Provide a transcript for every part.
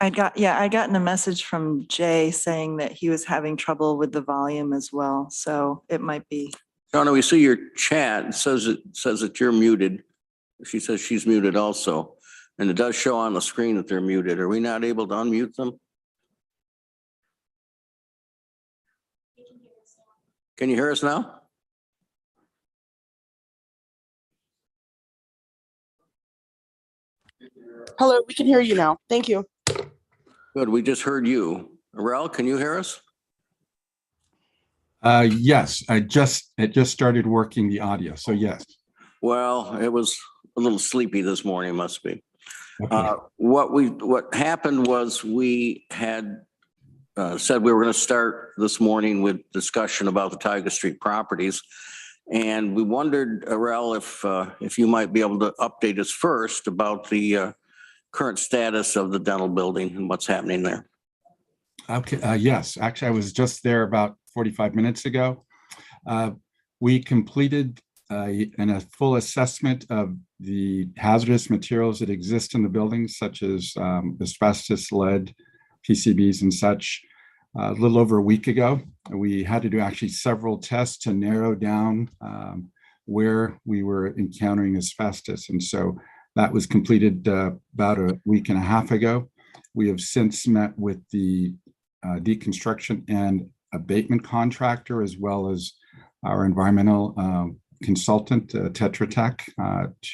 I'd gotten a message from Jay saying that he was having trouble with the volume as well. So it might be. Donna, we see your chat. It says that you're muted. She says she's muted also. And it does show on the screen that they're muted. Are we not able to unmute them? Can you hear us now? Hello, we can hear you now. Thank you. Good, we just heard you. Arel, can you hear us? Yes, it just started working the audio, so yes. Well, it was a little sleepy this morning, must be. Okay. What happened was we had said we were going to start this morning with discussion about the Tyga Street properties. And we wondered, Arel, if you might be able to update us first about the current status of the dental building and what's happening there. Okay, yes, actually, I was just there about 45 minutes ago. We completed a full assessment of the hazardous materials that exist in the building, such as asbestos, lead, PCBs, and such. A little over a week ago, we had to do actually several tests to narrow down where we were encountering asbestos. And so that was completed about a week and a half ago. We have since met with the deconstruction and abatement contractor, as well as our environmental consultant, Tetra Tech,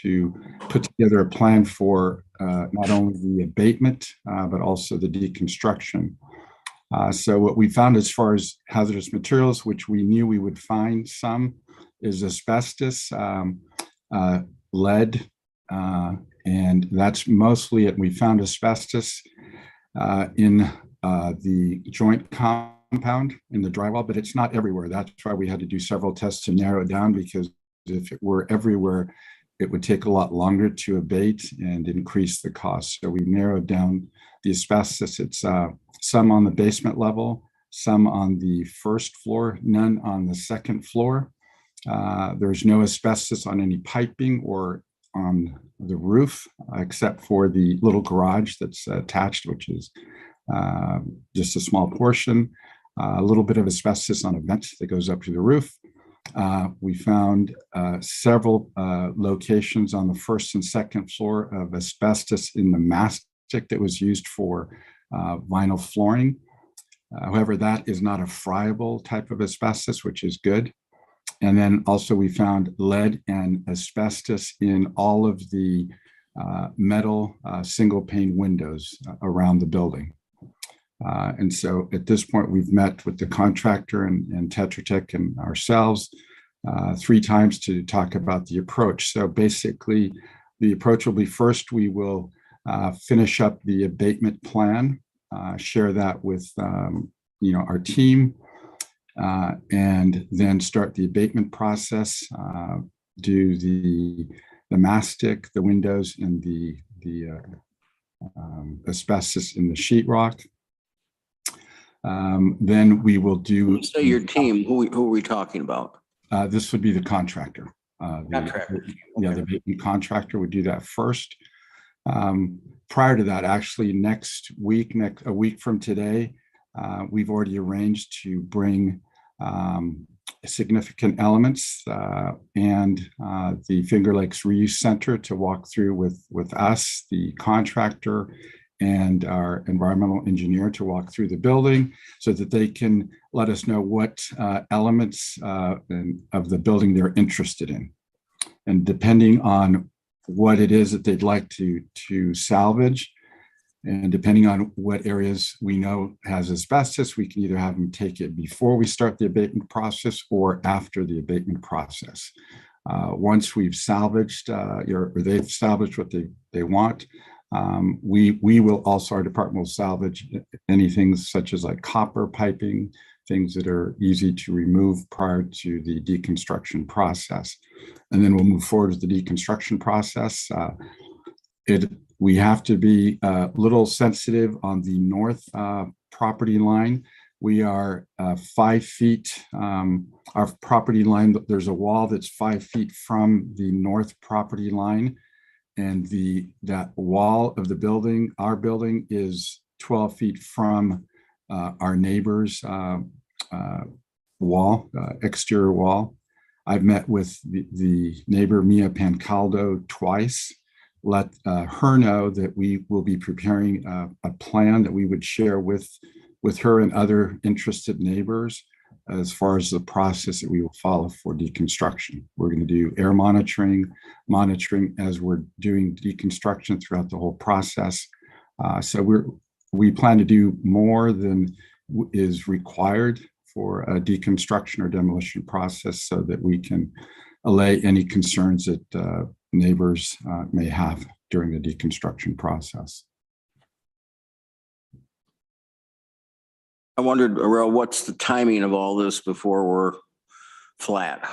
to put together a plan for not only the abatement, but also the deconstruction. So what we found as far as hazardous materials, which we knew we would find some, is asbestos, lead, and that's mostly it. We found asbestos in the joint compound in the drywall, but it's not everywhere. That's why we had to do several tests to narrow it down, because if it were everywhere, it would take a lot longer to abate and increase the cost. So we narrowed down the asbestos. It's some on the basement level, some on the first floor, none on the second floor. There's no asbestos on any piping or on the roof, except for the little garage that's attached, which is just a small portion. A little bit of asbestos on a vent that goes up to the roof. We found several locations on the first and second floor of asbestos in the mastic that was used for vinyl flooring. However, that is not a friable type of asbestos, which is good. And then also we found lead and asbestos in all of the metal single pane windows around the building. And so at this point, we've met with the contractor and Tetra Tech and ourselves 3 times to talk about the approach. So basically, the approach will be, first, we will finish up the abatement plan, share that with our team, and then start the abatement process, do the mastic, the windows, and the asbestos in the sheetrock. Then we will do. When you say your team, who are we talking about? This would be the contractor. Contractor. Yeah, the abatement contractor would do that first. Prior to that, actually, a week from today, we've already arranged to bring significant elements and the Finger Lakes Reuse Center to walk through with us, the contractor, and our environmental engineer to walk through the building, so that they can let us know what elements of the building they're interested in. And depending on what it is that they'd like to salvage, and depending on what areas we know has asbestos, we can either have them take it before we start the abatement process or after the abatement process. Once we've salvaged, or they've salvaged what they want, we will also, our department will salvage anything such as like copper piping, things that are easy to remove prior to the deconstruction process. And then we'll move forward with the deconstruction process. We have to be a little sensitive on the north property line. We are 5 feet, our property line, there's a wall that's 5 feet from the north property line. And that wall of the building, our building, is 12 feet from our neighbor's wall, exterior wall. I've met with the neighbor, Mia Pancaldo, twice. Let her know that we will be preparing a plan that we would share with her and other interested neighbors as far as the process that we will follow for deconstruction. We're going to do air monitoring as we're doing deconstruction throughout the whole process. So we plan to do more than is required for a deconstruction or demolition process so that we can allay any concerns that neighbors may have during the deconstruction process. I wondered, Arel, what's the timing of all this before we're flat?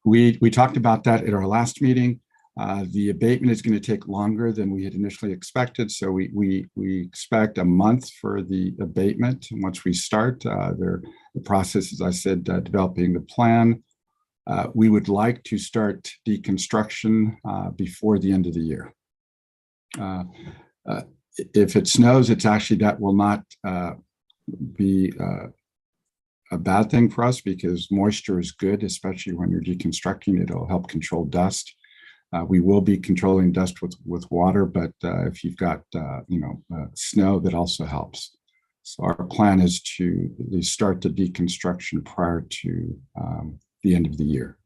We talked about that at our last meeting. The abatement is going to take longer than we had initially expected. So we expect a month for the abatement. And once we start the process, as I said, developing the plan, we would like to start deconstruction before the end of the year. If it snows, it's actually that will not be a bad thing for us because moisture is good, especially when you're deconstructing. It'll help control dust. We will be controlling dust with water, but if you've got snow, that also helps. So our plan is to at least start the deconstruction prior to the end of the year.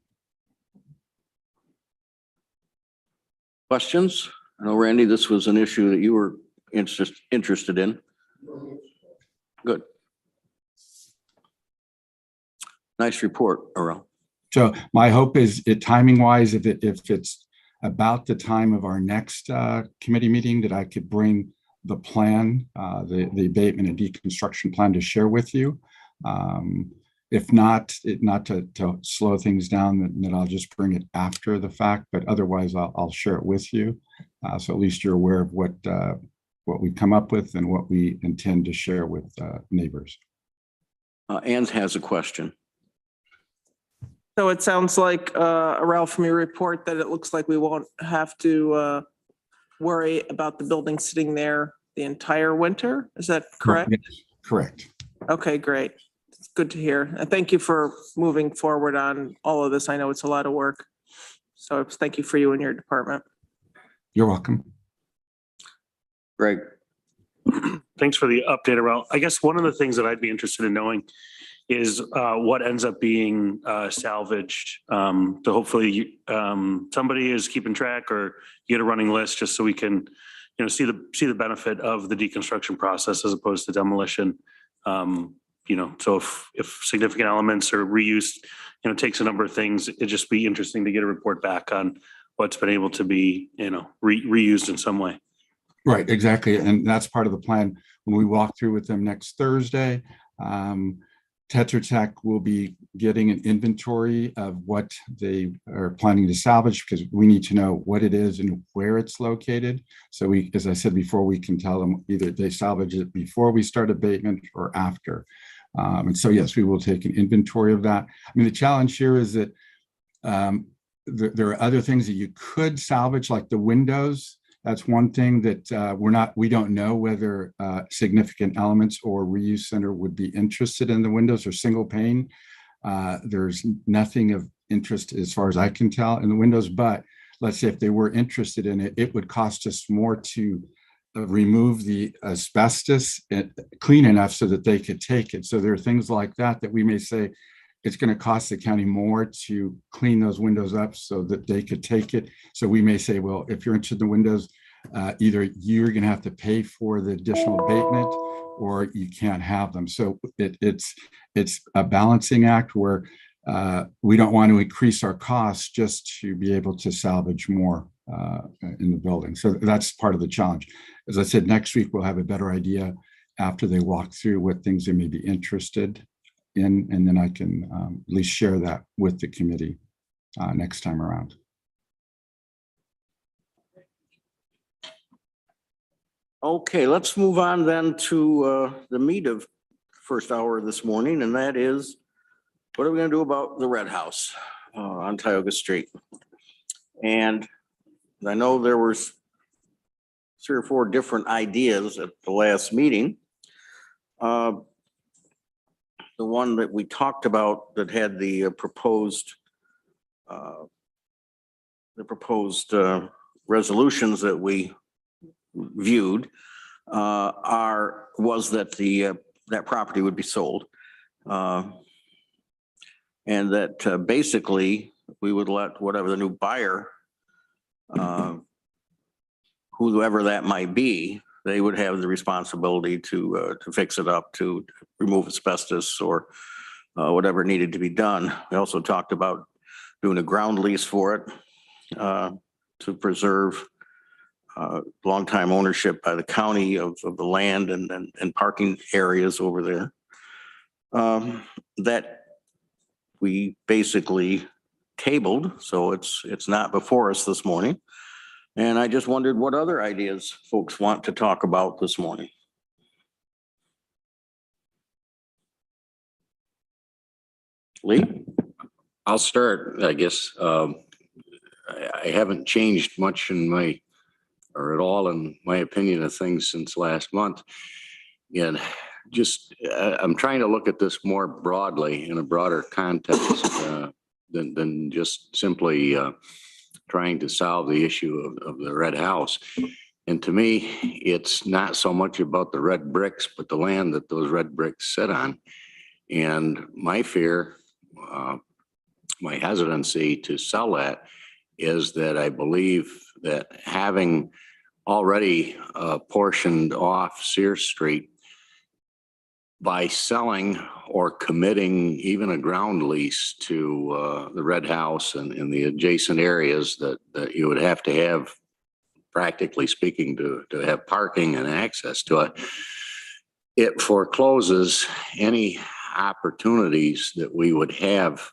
Questions? I know, Randy, this was an issue that you were interested in. Good. Nice report, Arel. So my hope is, timing wise, if it's about the time of our next committee meeting, that I could bring the plan, the abatement and deconstruction plan to share with you. If not to slow things down, then I'll just bring it after the fact, but otherwise I'll share it with you. So at least you're aware of what we come up with and what we intend to share with neighbors. Ann has a question. So it sounds like, Arel, from your report, that it looks like we won't have to worry about the building sitting there the entire winter. Is that correct? Yes, correct. Okay, great. It's good to hear. And thank you for moving forward on all of this. I know it's a lot of work. So thank you for you and your department. You're welcome. Greg. Thanks for the update, Arel. I guess one of the things that I'd be interested in knowing is what ends up being salvaged. So hopefully somebody is keeping track, or you get a running list just so we can, see the benefit of the deconstruction process as opposed to demolition. So if significant elements are reused, takes a number of things, it'd just be interesting to get a report back on what's been able to be, reused in some way. Right, exactly. And that's part of the plan. When we walk through with them next Thursday, Tetra Tech will be getting an inventory of what they are planning to salvage, because we need to know what it is and where it's located. So we, as I said before, we can tell them either they salvage it before we start abatement or after. And so, yes, we will take an inventory of that. I mean, the challenge here is that there are other things that you could salvage, like the windows. That's one thing that we don't know whether significant elements or reuse center would be interested in the windows or single pane. There's nothing of interest as far as I can tell in the windows, but let's say if they were interested in it, it would cost us more to remove the asbestos clean enough so that they could take it. So there are things like that we may say it's going to cost the county more to clean those windows up so that they could take it. So we may say, well, if you're interested in the windows, either you're going to have to pay for the additional abatement or you can't have them. So it's a balancing act where we don't want to increase our costs just to be able to salvage more in the building. So that's part of the challenge. As I said, next week we'll have a better idea after they walk through what things they may be interested in, and then I can at least share that with the committee next time around. Okay, let's move on then to the meat of first hour this morning, and that is, what are we going to do about the Red House on Tioga Street? And I know there was 3 or 4 different ideas at the last meeting. The one that we talked about that had the proposed resolutions that we viewed was that that property would be sold. And that basically we would let whatever the new buyer, whoever that might be, they would have the responsibility to fix it up, to remove asbestos or whatever needed to be done. We also talked about doing a ground lease for it to preserve longtime ownership by the county of the land and parking areas over there. That we basically tabled, so it's not before us this morning. And I just wondered what other ideas folks want to talk about this morning. Lee? I'll start, I guess. I haven't changed much or at all in my opinion of things since last month. And just, I'm trying to look at this more broadly in a broader context than just simply trying to solve the issue of the red house. And to me, it's not so much about the red bricks, but the land that those red bricks sit on. And my fear, my hesitancy to sell that is that I believe that having already portioned off Sears Street, by selling or committing even a ground lease to the red house and the adjacent areas that you would have to have, practically speaking, to have parking and access to it, it forecloses any opportunities that we would have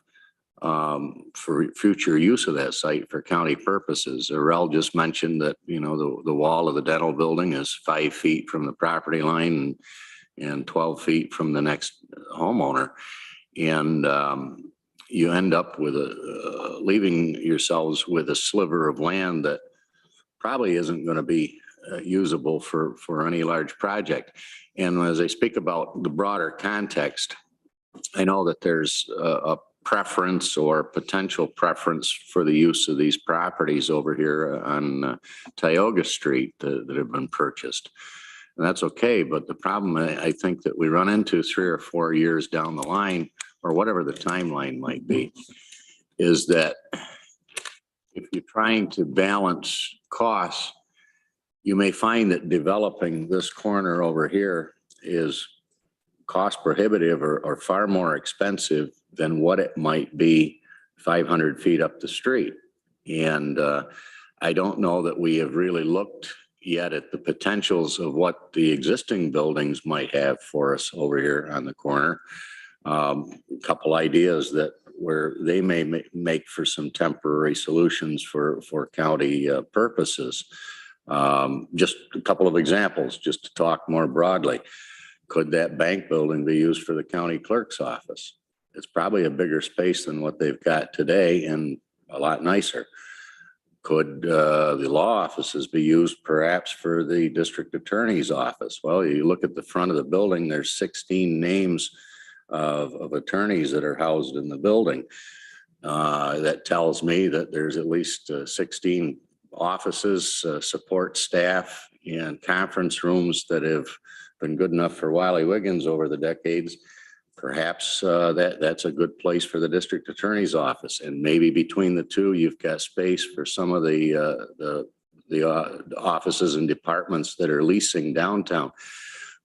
for future use of that site for county purposes. Arel just mentioned that, you know, the wall of the dental building is 5 feet from the property line and 12 feet from the next homeowner. And you end up with leaving yourselves with a sliver of land that probably isn't going to be usable for any large project. And as I speak about the broader context, I know that there's a preference or potential preference for the use of these properties over here on Tioga Street that have been purchased. And that's okay, but the problem I think that we run into 3 or 4 years down the line, or whatever the timeline might be, is that if you're trying to balance costs, you may find that developing this corner over here is cost prohibitive or far more expensive than what it might be 500 feet up the street. And I don't know that we have really looked yet at the potentials of what the existing buildings might have for us over here on the corner. A couple ideas that where they may make for some temporary solutions for county purposes. Just a couple of examples, just to talk more broadly. Could that bank building be used for the county clerk's office? It's probably a bigger space than what they've got today and a lot nicer. Could the law offices be used perhaps for the district attorney's office? Well, you look at the front of the building, there's 16 names of attorneys that are housed in the building. That tells me that there's at least 16 offices, support staff, and conference rooms that have been good enough for Wally Wiggins over the decades. Perhaps that's a good place for the district attorney's office, and maybe between the two, you've got space for some of the offices and departments that are leasing downtown.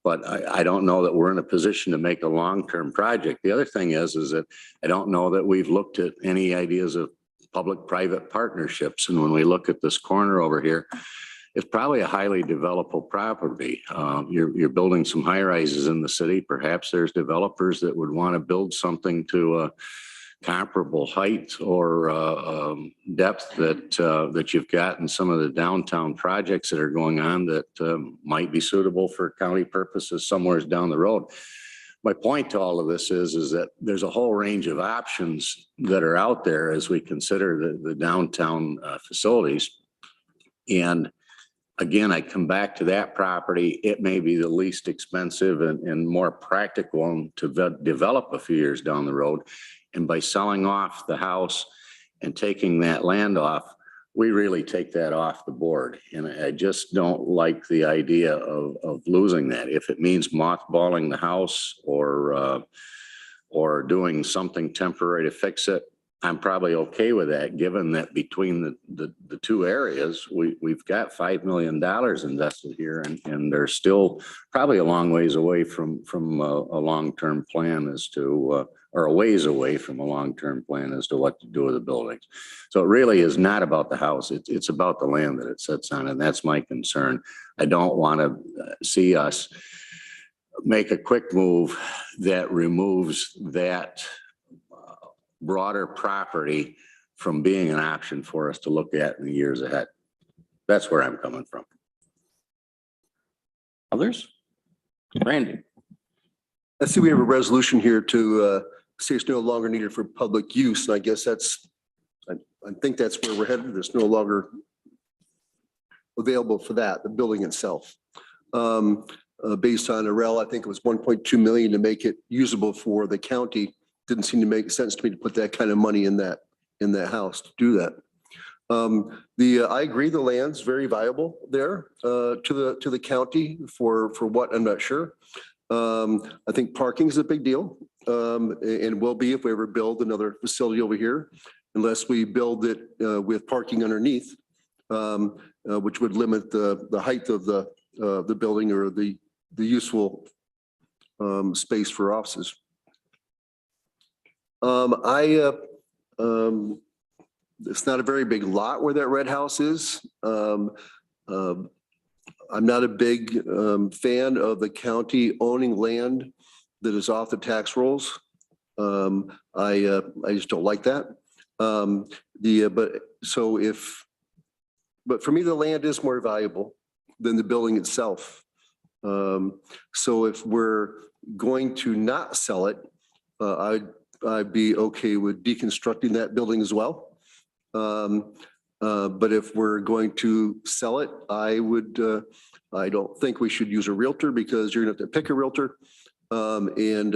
But I don't know that we're in a position to make a long-term project. The other thing is that I don't know that we've looked at any ideas of public-private partnerships. And when we look at this corner over here, it's probably a highly developable property. You're building some high rises in the city. Perhaps there's developers that would want to build something to a comparable height or depth that you've got in some of the downtown projects that are going on that might be suitable for county purposes somewhere down the road. My point to all of this is that there's a whole range of options that are out there as we consider the downtown facilities. And again, I come back to that property. It may be the least expensive and more practical to develop a few years down the road. And by selling off the house and taking that land off, we really take that off the board. And I just don't like the idea of losing that. If it means mothballing the house or doing something temporary to fix it, I'm probably okay with that, given that between the two areas, we've got $5 million invested here, and they're still probably a long ways away from a long-term plan as to, or a ways away from a long-term plan as to what to do with the buildings. So it really is not about the house. It's about the land that it sits on, and that's my concern. I don't want to see us make a quick move that removes that broader property from being an option for us to look at in the years ahead. That's where I'm coming from. Others? Randy? I see we have a resolution here to say it's no longer needed for public use. And I guess I think that's where we're headed. It's no longer available for that, the building itself. Based on Arel, I think it was 1.2 million to make it usable for the county. Didn't seem to make sense to me to put that kind of money in that house to do that. I agree the land's very valuable there to the county for what, I'm not sure. I think parking is a big deal and will be if we ever build another facility over here, unless we build it with parking underneath, which would limit the height of the building or the useful space for offices. It's not a very big lot where that red house is. I'm not a big fan of the county owning land that is off the tax rolls. I just don't like that. But for me, the land is more valuable than the building itself. So if we're going to not sell it, I'd be okay with deconstructing that building as well. But if we're going to sell it, I don't think we should use a realtor, because you're gonna have to pick a realtor. And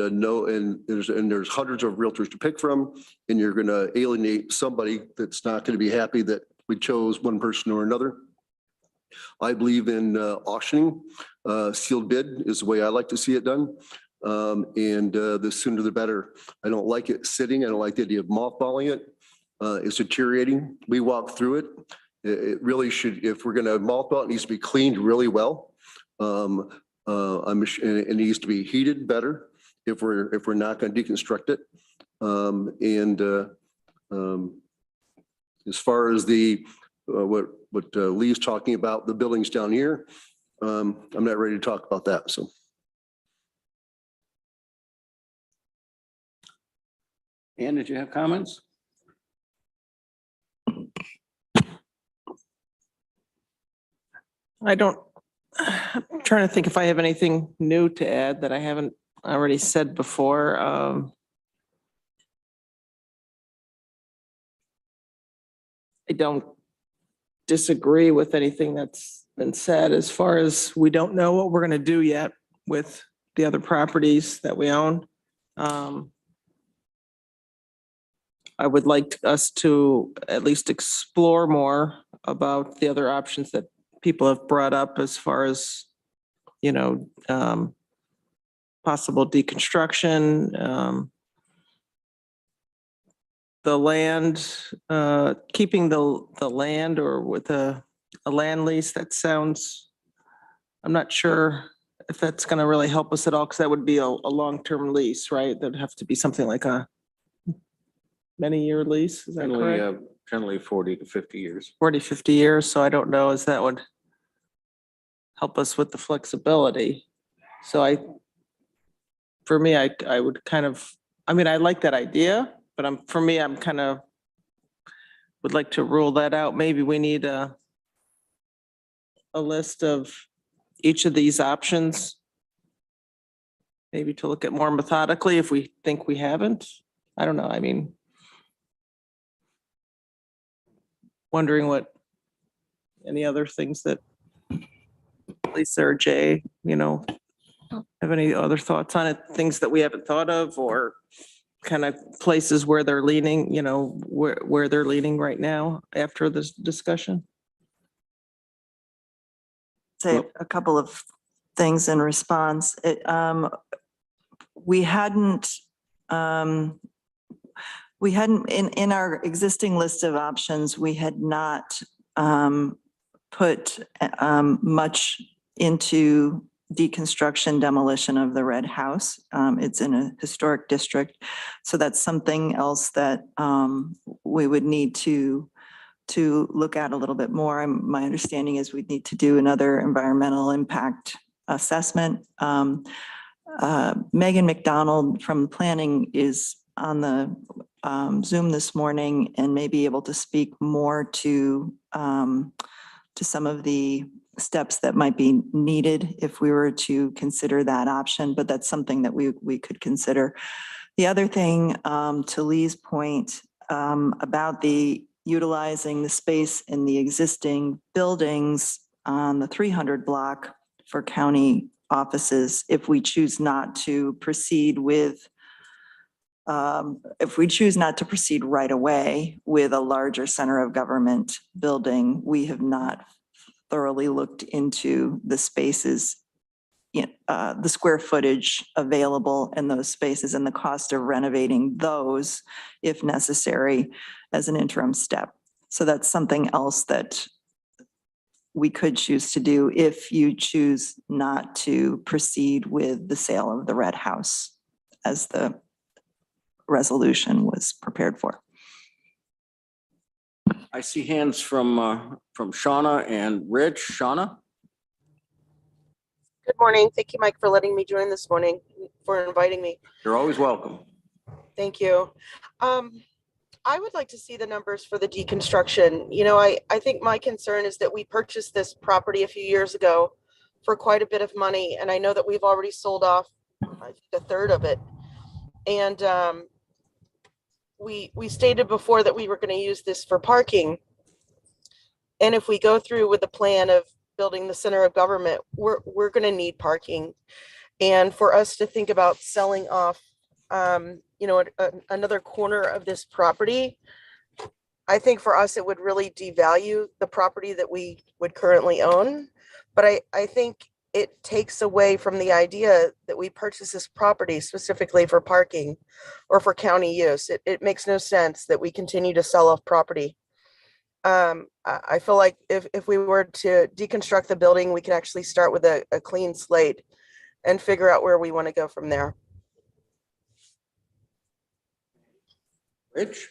there's hundreds of realtors to pick from, and you're gonna alienate somebody that's not gonna be happy that we chose one person or another. I believe in auctioning. Sealed bid is the way I like to see it done. The sooner the better. I don't like it sitting. I don't like the idea of mothballing it. It's deteriorating. We walk through it. It really should, if we're going to mothball, it needs to be cleaned really well. It needs to be heated better if we're not going to deconstruct it. As far as what Lee's talking about, the buildings down here, I'm not ready to talk about that. So. Ann, did you have comments? I'm trying to think if I have anything new to add that I haven't already said before. I don't disagree with anything that's been said as far as we don't know what we're going to do yet with the other properties that we own. I would like us to at least explore more about the other options that people have brought up as far as, possible deconstruction, the land, keeping the land or with a land lease. That sounds, I'm not sure if that's going to really help us at all, because that would be a long-term lease, right? That'd have to be something like a many-year lease. Is that correct? Generally 40 to 50 years. 40, 50 years. So I don't know as that would help us with the flexibility. So for me, I would kind of, I like that idea, but I'm kind of would like to rule that out. Maybe we need a list of each of these options, maybe to look at more methodically if we think we haven't. I don't know. Wondering what any other things that Lisa or Jay, have any other thoughts on it? Things that we haven't thought of, or kind of places where they're leaning, where they're leaning right now after this discussion? Say a couple of things in response. We hadn't, in our existing list of options, we had not put much into deconstruction, demolition of the red house. It's in a historic district. So that's something else that we would need to look at a little bit more. My understanding is we'd need to do another environmental impact assessment. Megan McDonald from planning is on the Zoom this morning and may be able to speak more to some of the steps that might be needed if we were to consider that option, but that's something that we could consider. The other thing, to Lee's point, about the utilizing the space in the existing buildings on the 300 block for county offices, if we choose not to proceed with right away with a larger center of government building, we have not thoroughly looked into the spaces, the square footage available in those spaces and the cost of renovating those if necessary as an interim step. So that's something else that we could choose to do if you choose not to proceed with the sale of the red house as the resolution was prepared for. I see hands from Shauna and Rich. Shauna? Good morning. Thank you, Mike, for letting me join this morning, for inviting me. You're always welcome. Thank you. I would like to see the numbers for the deconstruction. I think my concern is that we purchased this property a few years ago for quite a bit of money, and I know that we've already sold off, I think, a third of it. And we stated before that we were going to use this for parking. And if we go through with the plan of building the center of government, we're going to need parking. And for us to think about selling off, another corner of this property, I think for us, it would really devalue the property that we would currently own. But I think it takes away from the idea that we purchase this property specifically for parking or for county use. It makes no sense that we continue to sell off property. I feel like if we were to deconstruct the building, we could actually start with a clean slate and figure out where we want to go from there. Rich?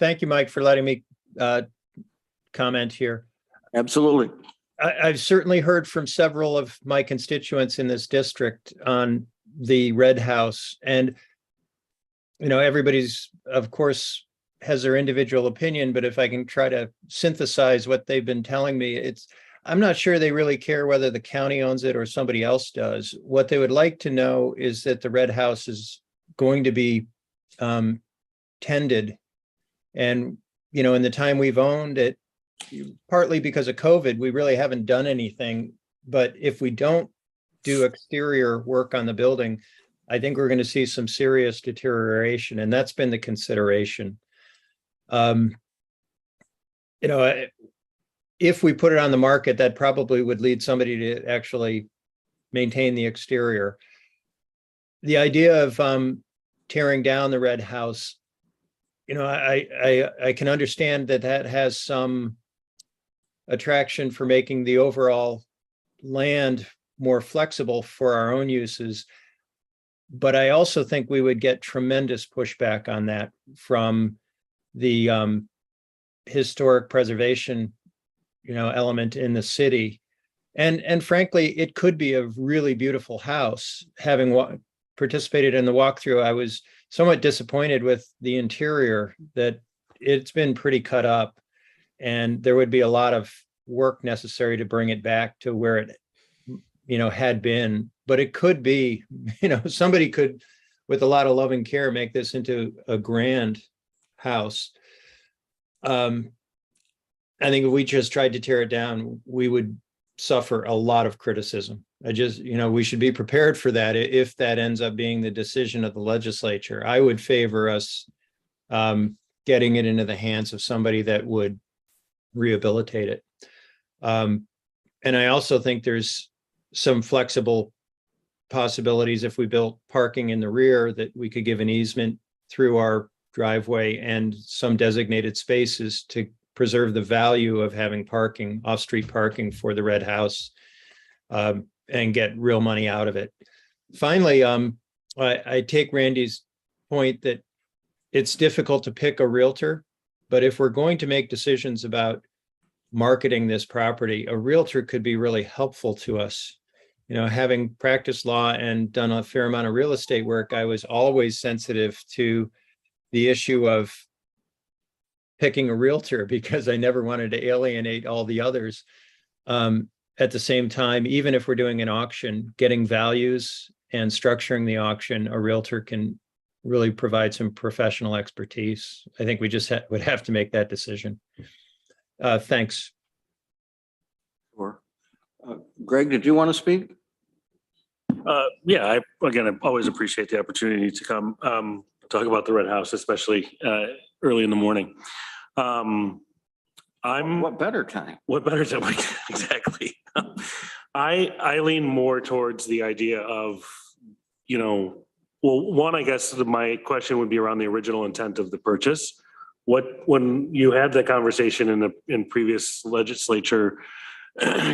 Thank you, Mike, for letting me comment here. Absolutely. I've certainly heard from several of my constituents in this district on the red house, and everybody's, of course, has their individual opinion, but if I can try to synthesize what they've been telling me, I'm not sure they really care whether the county owns it or somebody else does. What they would like to know is that the red house is going to be tended. And, in the time we've owned it, partly because of COVID, we really haven't done anything. But if we don't do exterior work on the building, I think we're going to see some serious deterioration. And that's been the consideration. If we put it on the market, that probably would lead somebody to actually maintain the exterior. The idea of tearing down the red house, I can understand that has some attraction for making the overall land more flexible for our own uses. But I also think we would get tremendous pushback on that from the historic preservation element in the city. And frankly, it could be a really beautiful house. Having participated in the walkthrough, I was somewhat disappointed with the interior, that it's been pretty cut up, and there would be a lot of work necessary to bring it back to where it had been. But it could be, somebody could, with a lot of loving care, make this into a grand house. And I think if we just tried to tear it down, we would suffer a lot of criticism. We should be prepared for that if that ends up being the decision of the legislature. I would favor us getting it into the hands of somebody that would rehabilitate it. And I also think there's some flexible possibilities if we built parking in the rear that we could give an easement through our driveway and some designated spaces to preserve the value of having parking, off-street parking for the red house, and get real money out of it. Finally, I take Randy's point that it's difficult to pick a realtor, but if we're going to make decisions about marketing this property, a realtor could be really helpful to us. Having practiced law and done a fair amount of real estate work, I was always sensitive to the issue of picking a realtor because I never wanted to alienate all the others. At the same time, even if we're doing an auction, getting values and structuring the auction, a realtor can really provide some professional expertise. I think we just would have to make that decision. Thanks. Sure. Greg, did you want to speak? Yeah, I always appreciate the opportunity to come talk about the red house, especially early in the morning. What better time? What better time? Exactly. I lean more towards the idea of, one, I guess my question would be around the original intent of the purchase. When you had the conversation in previous legislature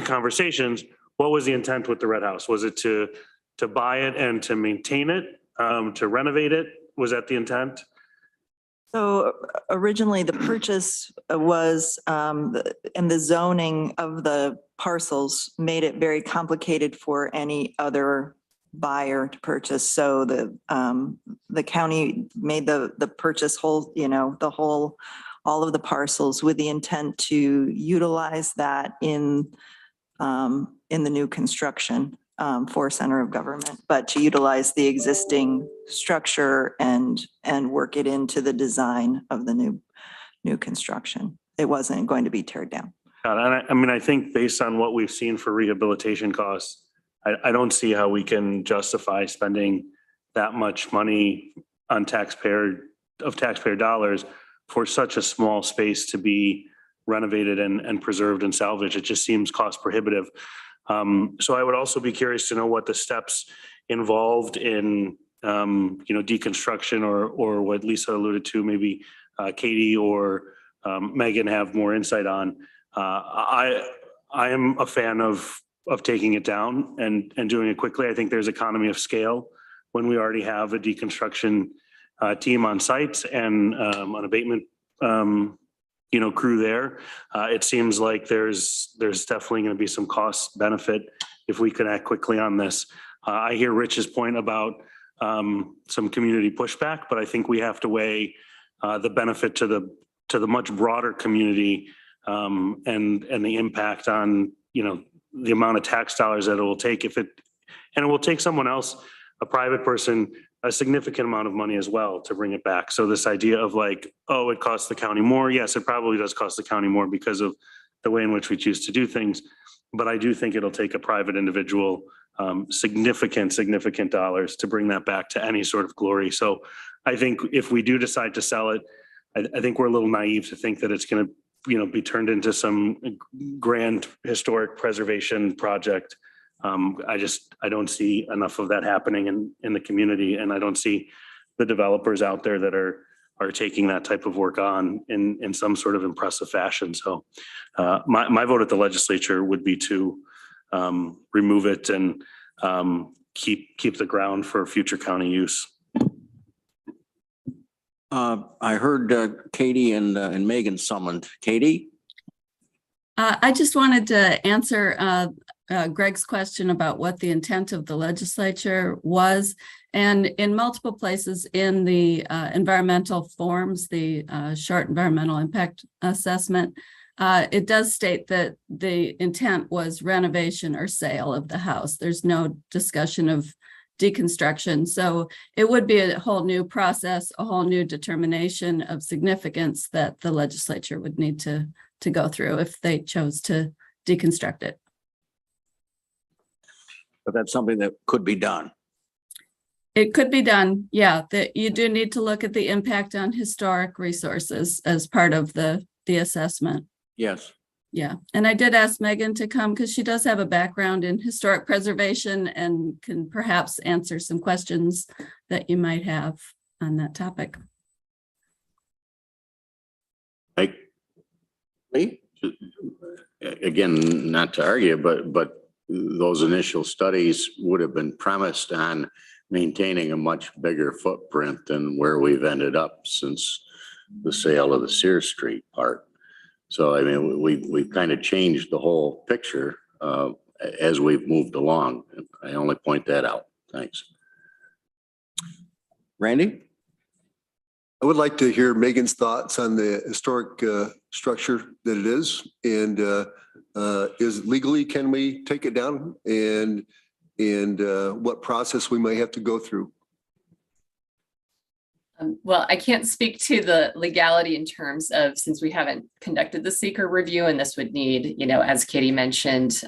conversations, what was the intent with the red house? Was it to buy it and to maintain it, to renovate it? Was that the intent? So originally the purchase was, and the zoning of the parcels made it very complicated for any other buyer to purchase. So the county made the purchase whole, all of the parcels with the intent to utilize that in the new construction for center of government, but to utilize the existing structure and work it into the design of the new construction. It wasn't going to be teared down. And I think based on what we've seen for rehabilitation costs, I don't see how we can justify spending that much money on taxpayer dollars for such a small space to be renovated and preserved and salvaged. It just seems cost prohibitive. So I would also be curious to know what the steps involved in, deconstruction or what Lisa alluded to, maybe Katie or Megan have more insight on. I am a fan of taking it down and doing it quickly. I think there's economy of scale when we already have a deconstruction team on site and an abatement crew there. It seems like there's definitely going to be some cost benefit if we can act quickly on this. I hear Rich's point about some community pushback, but I think we have to weigh the benefit to the much broader community and the impact on the amount of tax dollars that it will take it will take someone else, a private person, a significant amount of money as well to bring it back. So this idea of it costs the county more. Yes, it probably does cost the county more because of the way in which we choose to do things. But I do think it'll take a private individual significant dollars to bring that back to any sort of glory. So I think if we do decide to sell it, I think we're a little naive to think that it's going to be turned into some grand historic preservation project. I don't see enough of that happening in the community, and I don't see the developers out there that are taking that type of work on in some sort of impressive fashion. So my vote at the legislature would be to remove it and keep the ground for future county use. I heard Katie and Megan summoned. Katie? I just wanted to answer Greg's question about what the intent of the legislature was. And in multiple places in the environmental forms, the short environmental impact assessment, it does state that the intent was renovation or sale of the house. There's no discussion of deconstruction. So it would be a whole new process, a whole new determination of significance that the legislature would need to go through if they chose to deconstruct it. But that's something that could be done. It could be done, yeah, that you do need to look at the impact on historic resources as part of the assessment. Yes. Yeah, and I did ask Megan to come because she does have a background in historic preservation and can perhaps answer some questions that you might have on that topic. Like, Lee? again, not to argue, but those initial studies would have been premised on maintaining a much bigger footprint than where we've ended up since the sale of the Sears Street part. So, I mean, we've kind of changed the whole picture as we've moved along. I only point that out. Thanks. Randy? I would like to hear Megan's thoughts on the historic structure that it is, and is legally, can we take it down, and what process we may have to go through. Well, I can't speak to the legality in terms of, since we haven't conducted the seeker review, and this would need, as Katie mentioned,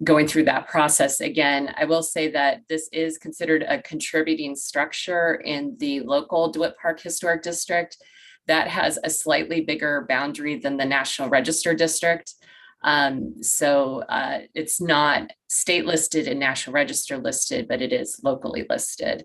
going through that process again. I will say that this is considered a contributing structure in the local DeWitt Park Historic District that has a slightly bigger boundary than the National Register District. So it's not state listed and National Register listed, but it is locally listed.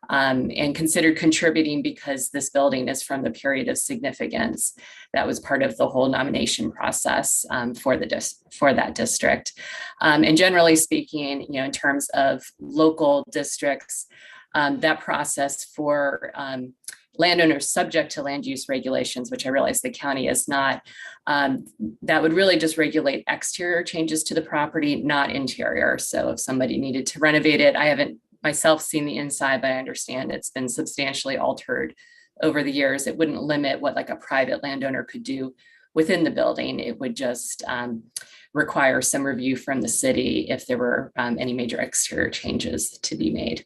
And considered contributing because this building is from the period of significance that was part of the whole nomination process for that district. And generally speaking, in terms of local districts, that process for landowners subject to land use regulations, which I realize the county is not, that would really just regulate exterior changes to the property, not interior. So if somebody needed to renovate it, I haven't myself seen the inside, but I understand it's been substantially altered over the years. It wouldn't limit what like a private landowner could do within the building. It would just require some review from the city if there were any major exterior changes to be made.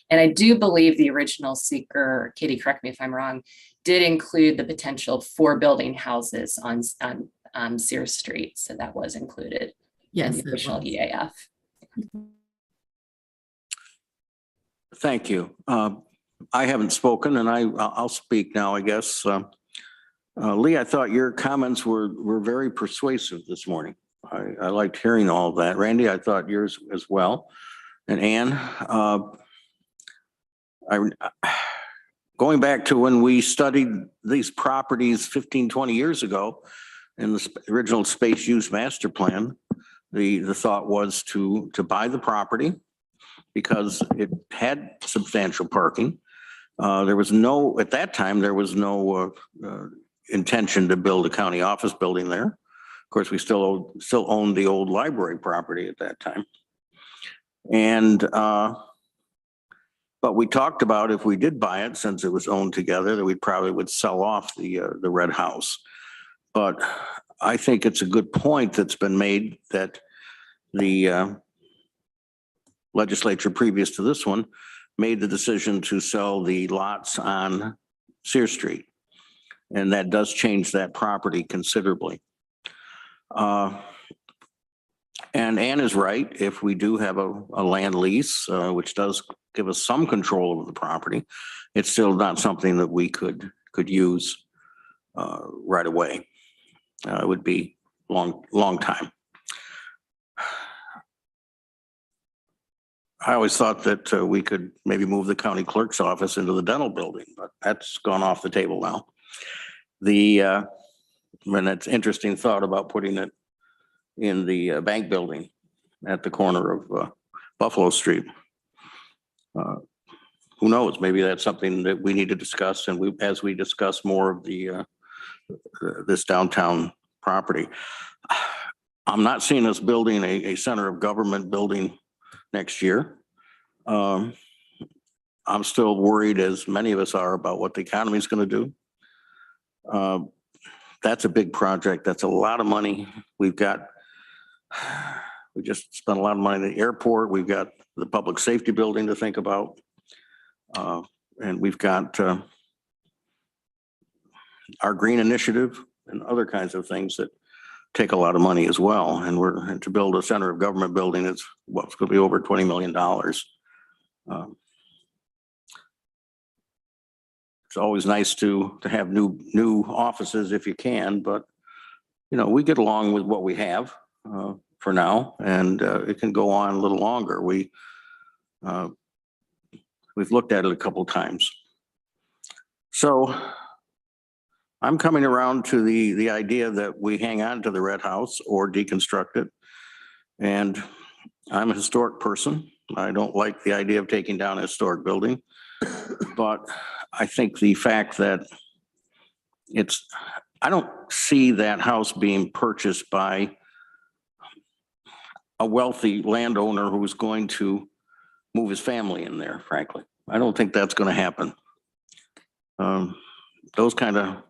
And I do believe the original seeker, Katie, correct me if I'm wrong, did include the potential for building houses on Sears Street. So that was included Yes, in the original EAF. Thank you. I haven't spoken, and I'll speak now, I guess. Lee, I thought your comments were very persuasive this morning. I liked hearing all of that. Randy, I thought yours as well. And Ann, going back to when we studied these properties 15, 20 years ago in the original space use master plan, the thought was to buy the property because it had substantial parking. There was no, at that time, there was no intention to build a county office building there. Of course, we still owned the old library property at that time. And, but we talked about if we did buy it, since it was owned together, that we probably would sell off the red house. But I think it's a good point that's been made that the legislature previous to this one made the decision to sell the lots on Sears Street. And that does change that property considerably. And Ann is right. If we do have a land lease, which does give us some control over the property, it's still not something that we could use right away. It would be long time. I always thought that we could maybe move the county clerk's office into the dental building, but that's gone off the table now. And that's interesting thought about putting it in the bank building at the corner of Buffalo Street. Who knows? Maybe that's something that we need to discuss, and as we discuss more of this downtown property. I'm not seeing us building a center of government building next year. I'm still worried, as many of us are, about what the economy is going to do. That's a big project. That's a lot of money. We've got We just spent a lot of money at the airport. We've got the public safety building to think about. And we've got our green initiative and other kinds of things that take a lot of money as well. And to build a center of government building, it's what's going to be over $20 million. It's always nice to have new offices if you can, but we get along with what we have for now, and it can go on a little longer. We've looked at it a couple of times. So I'm coming around to the idea that we hang on to the red house or deconstruct it. And I'm a historic person. I don't like the idea of taking down a historic building, but I think the fact that I don't see that house being purchased by a wealthy landowner who's going to move his family in there, frankly. I don't think that's going to happen. Those kind of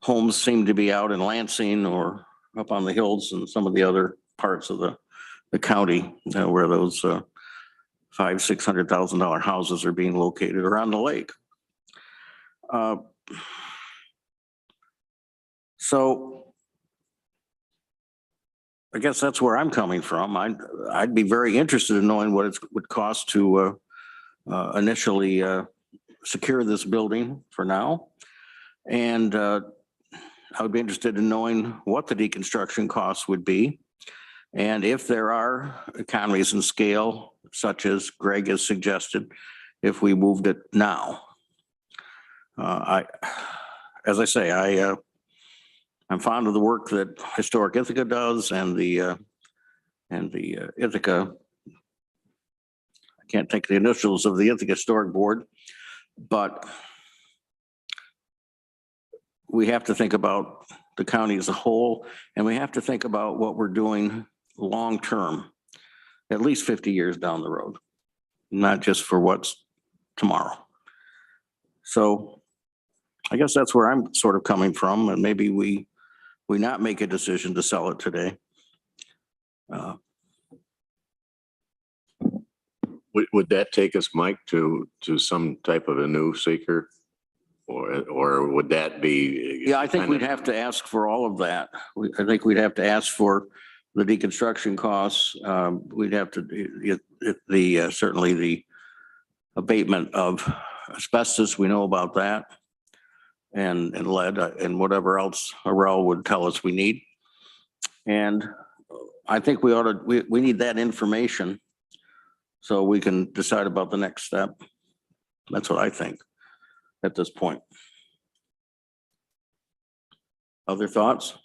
homes seem to be out in Lansing or up on the hills and some of the other parts of the county where those $500,000-$600,000 houses are being located around the lake. So I guess that's where I'm coming from. I'd be very interested in knowing what it would cost to initially secure this building for now. And I would be interested in knowing what the deconstruction costs would be. And if there are economies in scale, such as Greg has suggested, if we moved it now. As I say, I'm fond of the work that Historic Ithaca does and the Ithaca, I can't take the initials of the Ithaca Historic Board, but we have to think about the county as a whole, and we have to think about what we're doing long-term, at least 50 years down the road, not just for what's tomorrow. So I guess that's where I'm sort of coming from, and maybe we not make a decision to sell it today. Would that take us, Mike, to some type of a new seeker? Or would that be? Yeah, I think we'd have to ask for all of that. I think we'd have to ask for the deconstruction costs. We'd have to certainly the abatement of asbestos. We know about that, and lead and whatever else Arel would tell us we need. And I think we need that information so we can decide about the next step. That's what I think at this point. Other thoughts?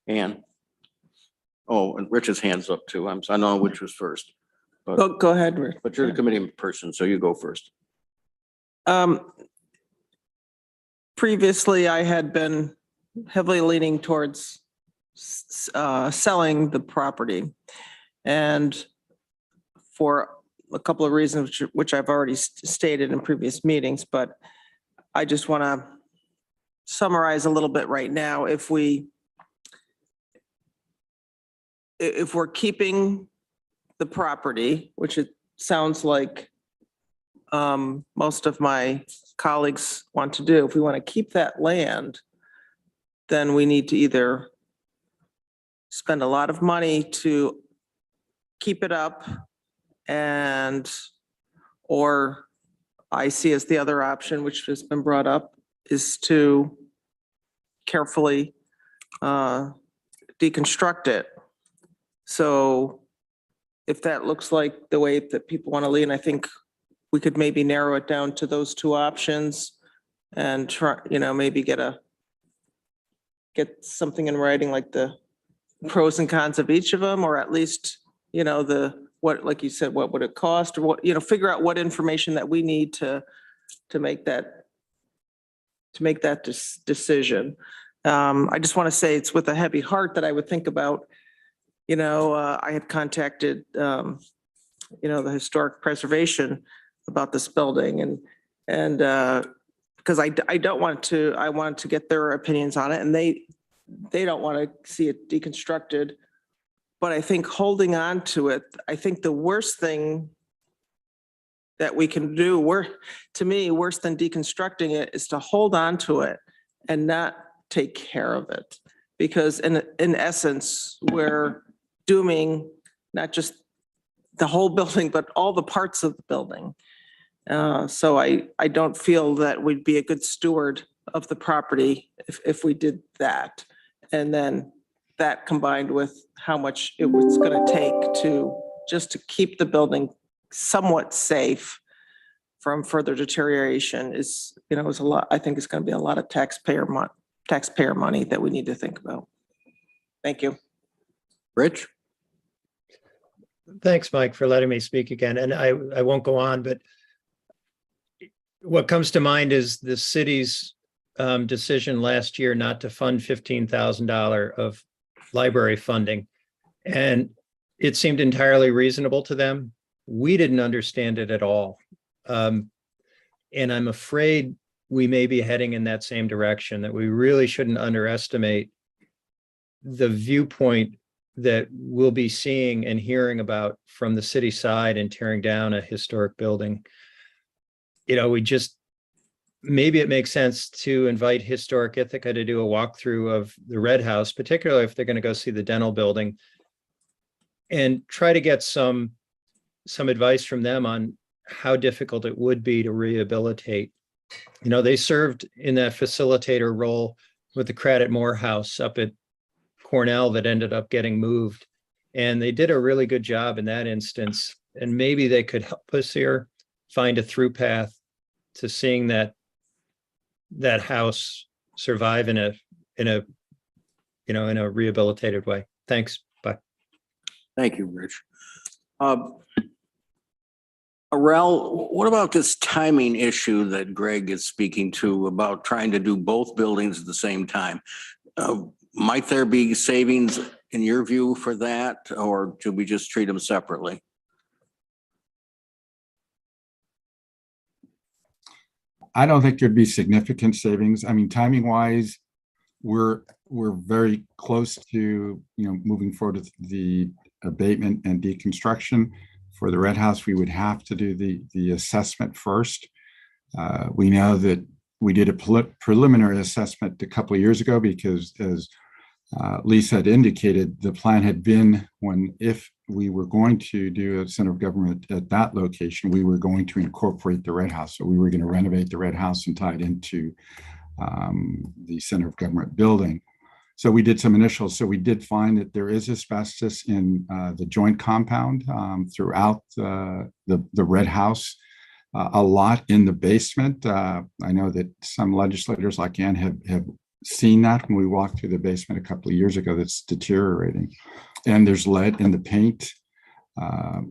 Ann? Oh, and Rich's hand's up too. I don't know which was first. But Go ahead, Rick. But you're the committee person, so you go first. Previously, I had been heavily leaning towards selling the property. And for a couple of reasons, which I've already stated in previous meetings, but I just want to summarize a little bit right now. If we're keeping the property, which it sounds like most of my colleagues want to do, if we want to keep that land, then we need to either spend a lot of money to keep it up or I see as the other option, which has been brought up, is to carefully deconstruct it. So if that looks like the way that people want to lean, I think we could maybe narrow it down to those two options and try, maybe get something in writing, like the pros and cons of each of them, or at least, like you said, what would it cost, or what, figure out what information that we need to make that decision. I just want to say it's with a heavy heart that I would think about, I had contacted, the historic preservation about this building, and because I want to get their opinions on it, and they don't want to see it deconstructed. But I think holding on to it, I think the worst thing that we can do, to me, worse than deconstructing it, is to hold on to it and not take care of it. Because in essence, we're dooming not just the whole building, but all the parts of the building. So I don't feel that we'd be a good steward of the property if we did that. And then that combined with how much it was going to take to keep the building somewhat safe from further deterioration is a lot. I think it's going to be a lot of taxpayer money that we need to think about. Thank you. Rich? Thanks, Mike, for letting me speak again. And I won't go on, but what comes to mind is the city's decision last year not to fund $15,000 of library funding. And it seemed entirely reasonable to them. We didn't understand it at all. And I'm afraid we may be heading in that same direction, that we really shouldn't underestimate the viewpoint that we'll be seeing and hearing about from the city side in tearing down a historic building. Maybe it makes sense to invite Historic Ithaca to do a walkthrough of the Red House, particularly if they're going to go see the dental building, and try to get some advice from them on how difficult it would be to rehabilitate. They served in that facilitator role with the Craddock Moore House up at Cornell that ended up getting moved. And they did a really good job in that instance. And maybe they could help us here find a through path to seeing that house survive in a rehabilitated way. Thanks. Bye. Thank you, Rich. Arel, what about this timing issue that Greg is speaking to about trying to do both buildings at the same time? Might there be savings in your view for that, or should we just treat them separately? I don't think there'd be significant savings. I mean, timing wise, we're very close to, moving forward with the abatement and deconstruction. For the Red House, we would have to do the assessment first. We know that we did a preliminary assessment a couple of years ago because, as Lisa had indicated, the plan had been if we were going to do a center of government at that location, we were going to incorporate the Red House. So we were going to renovate the Red House and tie it into the center of government building. So we did some initials. So we did find that there is asbestos in the joint compound throughout the Red House, a lot in the basement. I know that some legislators like Ann have seen that when we walked through the basement a couple of years ago, that's deteriorating. And there's lead in the paint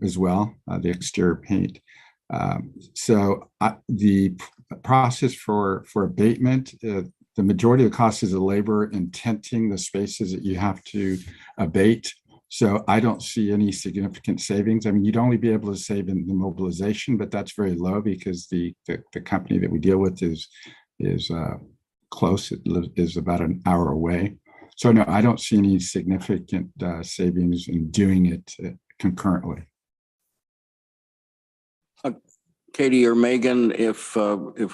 as well, the exterior paint. So the process for abatement, the majority of the cost is the labor and tenting the spaces that you have to abate. So I don't see any significant savings. I mean, you'd only be able to save in the mobilization, but that's very low because the company that we deal with is close. It is about an hour away. So no, I don't see any significant savings in doing it concurrently. Katie or Megan, if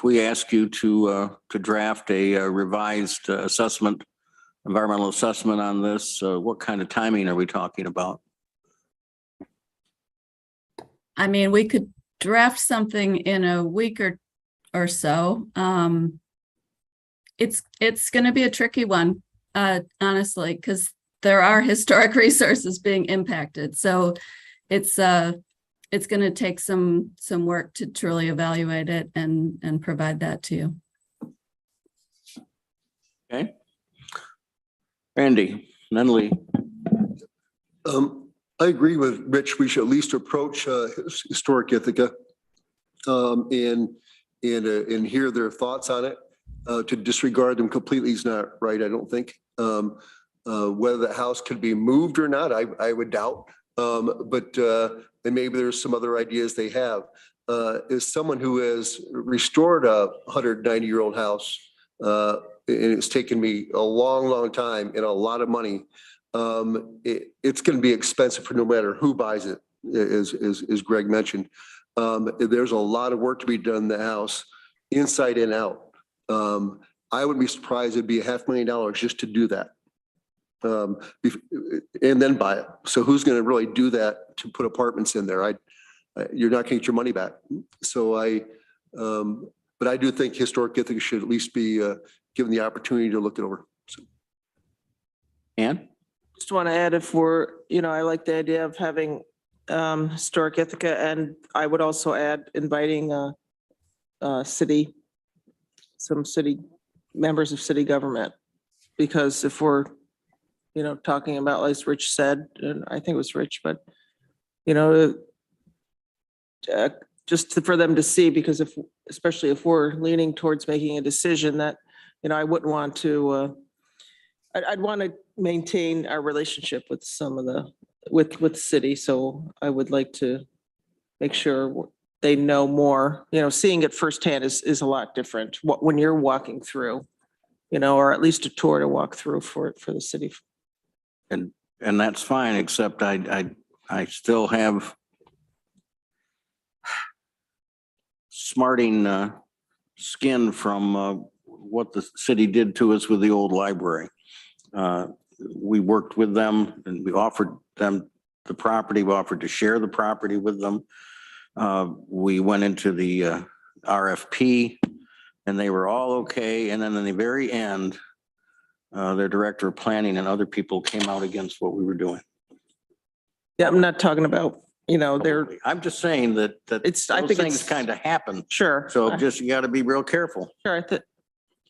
we ask you to draft a revised environmental assessment on this, what kind of timing are we talking about? I mean, we could draft something in a week or so. It's going to be a tricky one, honestly, because there are historic resources being impacted. So it's going to take some work to truly evaluate it and provide that to you. Okay. Randy, then Lee. I agree with Rich. We should at least approach Historic Ithaca and hear their thoughts on it. To disregard them completely is not right, I don't think. Whether the house could be moved or not, I would doubt. But and maybe there's some other ideas they have. is someone who has restored a 190-year-old house. And it's taken me a long, long time and a lot of money. It's going to be expensive for no matter who buys it, as Greg mentioned. There's a lot of work to be done in the house, inside and out. I wouldn't be surprised it'd be $500,000 just to do that. And then buy it. So who's going to really do that to put apartments in there? You're not going to get your money back. So but I do think Historic Ithaca should at least be given the opportunity to look it over. So. Ann? Just want to add, if we're, I like the idea of having Historic Ithaca, and I would also add inviting some city members of city government, because if we're, talking about, as Rich said, and I think it was Rich, but, just for them to see, because especially if we're leaning towards making a decision that, I wouldn't want to, I'd want to maintain our relationship with some of with the city. So I would like to make sure they know more, seeing it firsthand is a lot different when you're walking through, or at least a tour to walk through for the city. And that's fine, except I still have smarting skin from what the city did to us with the old library. We worked with them and we offered them the property. We offered to share the property with them. We went into the RFP and they were all okay. And then in the very end, their director of planning and other people came out against what we were doing. Yeah, I'm not talking about, I'm just saying that I think things it's kind of happen. Sure. So just, you got to be real careful. Sure.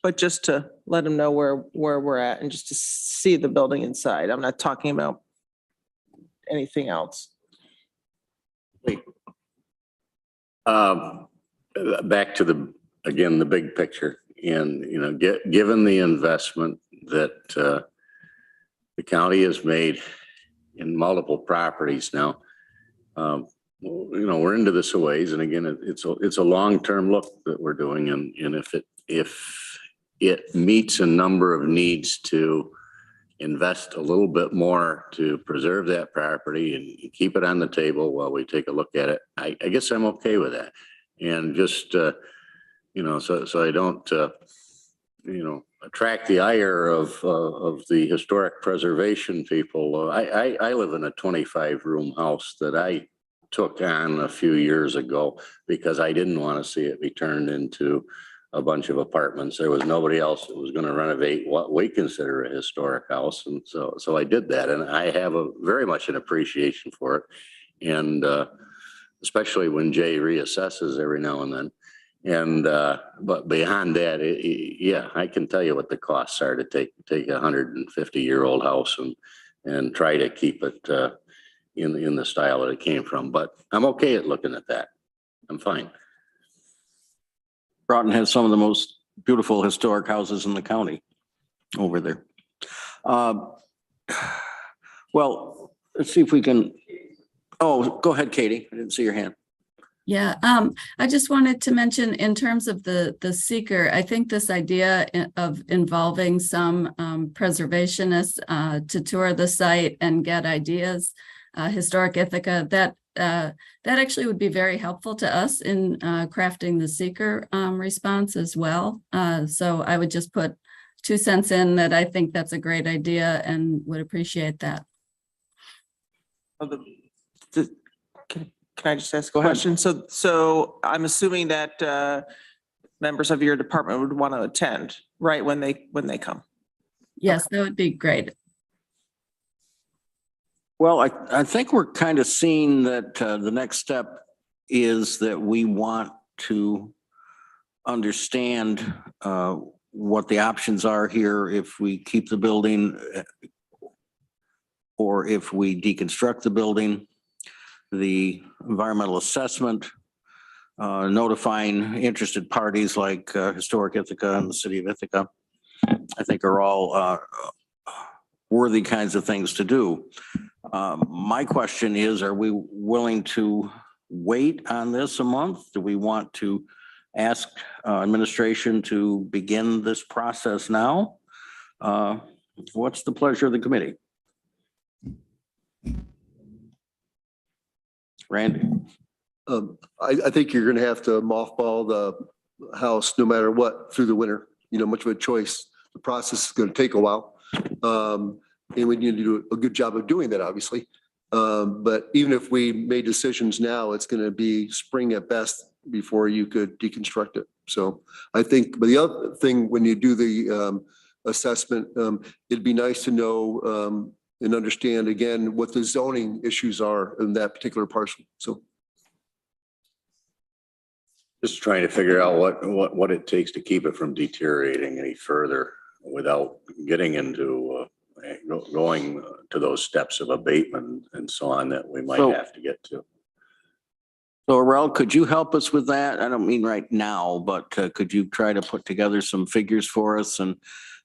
But just to let them know where we're at and just to see the building inside. I'm not talking about anything else. Back to the big picture, and given the investment that the county has made in multiple properties now, we're into this a ways, and again, it's a long-term look that we're doing, and if it meets a number of needs to invest a little bit more to preserve that property and keep it on the table while we take a look at it, I guess I'm okay with that. And just, so I don't, attract the ire of the historic preservation people. I live in a 25-room house that I took on a few years ago because I didn't want to see it be turned into a bunch of apartments. There was nobody else that was going to renovate what we consider a historic house. And so I did that. And I have very much an appreciation for it. And especially when Jay reassesses every now and then. And, but beyond that, yeah, I can tell you what the costs are to take a 150-year-old house and try to keep it in the style that it came from. But I'm okay at looking at that. I'm fine. Broughton has some of the most beautiful historic houses in the county over there. Well, let's see if we can, go ahead, Katie. I didn't see your hand. Yeah, I just wanted to mention in terms of the seeker, I think this idea of involving some preservationists to tour the site and get ideas, Historic Ithaca, that actually would be very helpful to us in crafting the seeker response as well. So I would just put 2 cents in that I think that's a great idea and would appreciate that. Can I just ask a question? So I'm assuming that members of your department would want to attend, right, when they come? Yes, that would be great. Well, I think we're kind of seeing that the next step is that we want to understand what the options are here if we keep the building or if we deconstruct the building, the environmental assessment, notifying interested parties like Historic Ithaca and the City of Ithaca, I think are all worthy kinds of things to do. My question is, are we willing to wait on this a month? Do we want to ask administration to begin this process now? What's the pleasure of the committee? Randy? I think you're going to have to mothball the house no matter what through the winter. You know, much of a choice. The process is going to take a while. And we need to do a good job of doing that, obviously. But even if we made decisions now, it's going to be spring at best before you could deconstruct it. So I think, but the other thing, when you do the assessment, it'd be nice to know and understand again what the zoning issues are in that particular parcel. So Just trying to figure out what it takes to keep it from deteriorating any further without getting into going to those steps of abatement and so on that we might So- have to get to. So Arel, could you help us with that? I don't mean right now, but could you try to put together some figures for us? And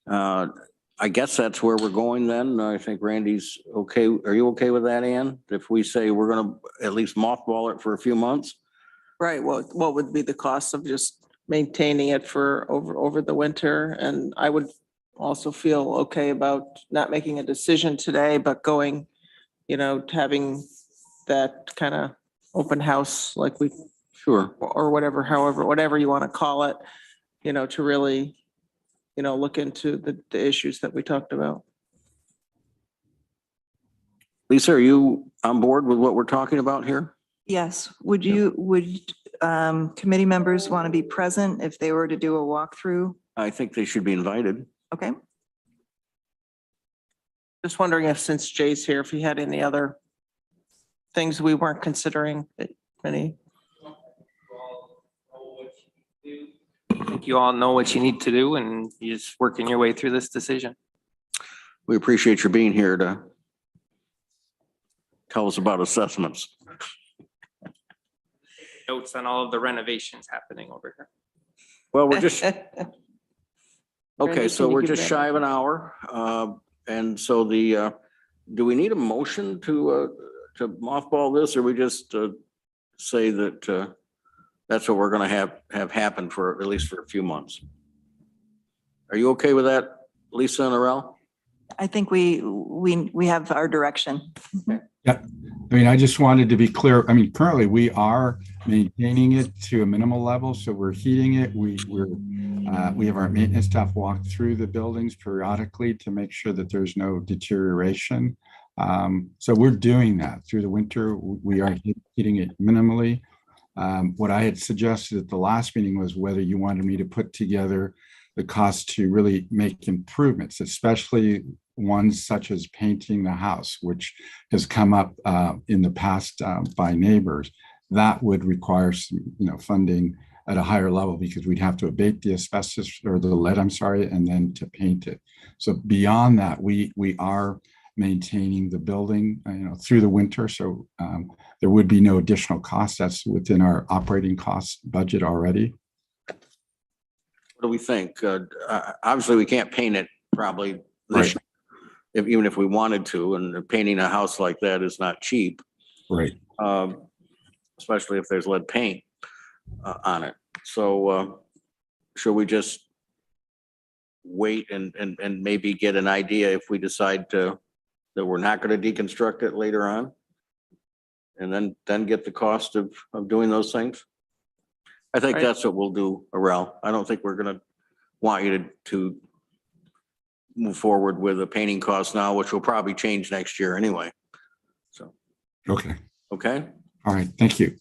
I guess that's where we're going then. I think Randy's okay. Are you okay with that, Ann? If we say we're going to at least mothball it for a few months? Right, what would be the cost of just maintaining it for over the winter? And I would also feel okay about not making a decision today, but going, to having that kind of open house like we, Sure. or whatever you want to call it, to really, look into the issues that we talked about. Lisa, are you on board with what we're talking about here? Yes. Would committee members want to be present if they were to do a walkthrough? I think they should be invited. Okay. Just wondering if, since Jay's here, if he had any other things we weren't considering, any. I think you all know what you need to do and you're just working your way through this decision. We appreciate your being here to tell us about assessments. Notes on all of the renovations happening over here. Well, we're just, okay, Randy, so can you we're give just that- shy of an hour. And so do we need a motion to mothball this, or we just say that that's what we're going to have happen for at least for a few months? Are you okay with that, Lisa and Arel? I think we have our direction. Yeah, I mean, I just wanted to be clear. I mean, currently we are maintaining it to a minimal level. So we're heating it. We have our maintenance staff walk through the buildings periodically to make sure that there's no deterioration. So we're doing that through the winter. We are heating it minimally. What I had suggested at the last meeting was whether you wanted me to put together the cost to really make improvements, especially ones such as painting the house, which has come up in the past by neighbors. That would require some, funding at a higher level because we'd have to abate the asbestos or the lead, and then to paint it. So beyond that, we are maintaining the building, through the winter. So there would be no additional cost. That's within our operating cost budget already. What do we think? Obviously, we can't paint it probably this year, even if we wanted to, and painting a house like that is not cheap. Right. Especially if there's lead paint on it. So should we just wait and maybe get an idea if we decide that we're not going to deconstruct it later on? And then get the cost of doing those things? I think Right. that's what we'll do, Arel. I don't think we're going to want you to move forward with a painting cost now, which will probably change next year anyway. So, Okay. okay. All right. Thank you.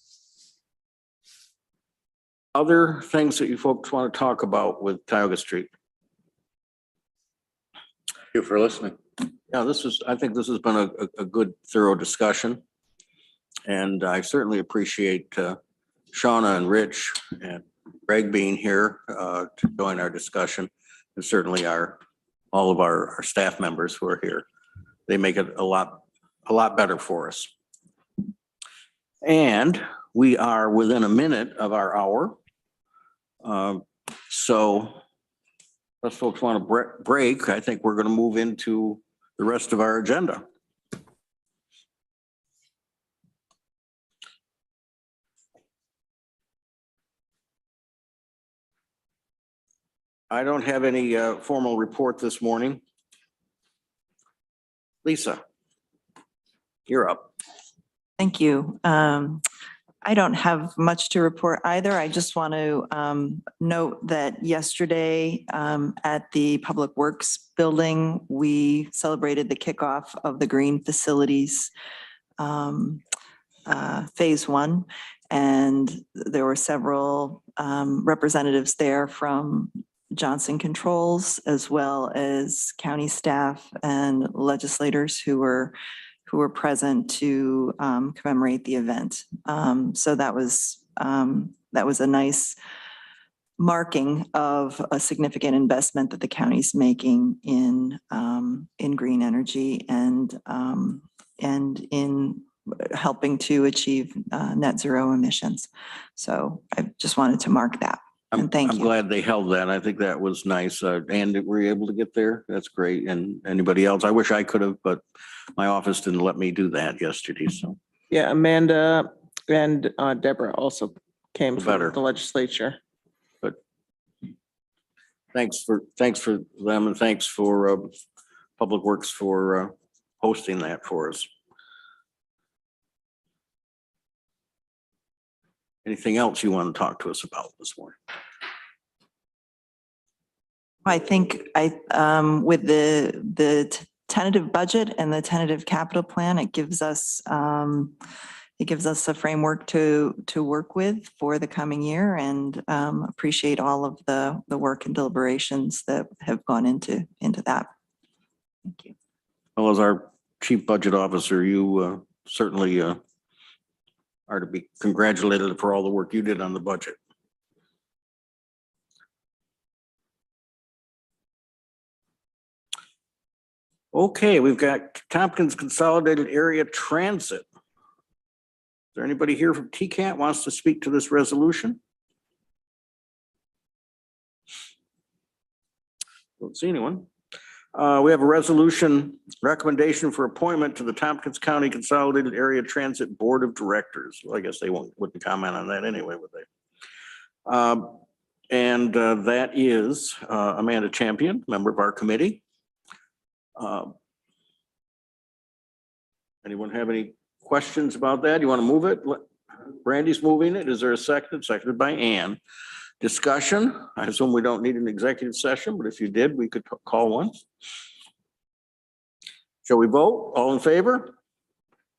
Other things that you folks want to talk about with Tioga Street? Thank you for listening. Yeah, I think this has been a good, thorough discussion. And I certainly appreciate Shauna and Rich and Greg being here to join our discussion, and certainly all of our staff members who are here. They make it a lot better for us. And we are within a minute of our hour. So if folks want to break, I think we're going to move into the rest of our agenda. I don't have any formal report this morning. Lisa, you're up. Thank you. I don't have much to report either. I just want to note that yesterday at the Public Works Building, we celebrated the kickoff of the green facilities phase 1. And there were several representatives there from Johnson Controls, as well as county staff and legislators who were present to commemorate the event. So that was a nice marking of a significant investment that the county's making in green energy and in helping to achieve net zero emissions. So I just wanted to mark that. And thank I'm you. glad they held that. I think that was nice. And were you able to get there? That's great. And anybody else? I wish I could have, but my office didn't let me do that yesterday. So Yeah, Amanda and Deborah also came Better. from the legislature. but thanks for them, and thanks for Public Works for hosting that for us. Anything else you want to talk to us about this morning? I think with the tentative budget and the tentative capital plan, it gives us a framework to work with for the coming year, and appreciate all of the work and deliberations that have gone into that. Thank you. Well, as our chief budget officer, you certainly are to be congratulated for all the work you did on the budget. Okay, we've got Tompkins Consolidated Area Transit. Is there anybody here from TCAT wants to speak to this resolution? Don't see anyone. We have a resolution recommendation for appointment to the Tompkins County Consolidated Area Transit Board of Directors. Well, I guess they wouldn't comment on that anyway, would they? And that is Amanda Champion, member of our committee. Anyone have any questions about that? You want to move it? Brandy's moving it. Is there a second? Seconded by Ann. Discussion. I assume we don't need an executive session, but if you did, we could call one. Shall we vote? All in favor?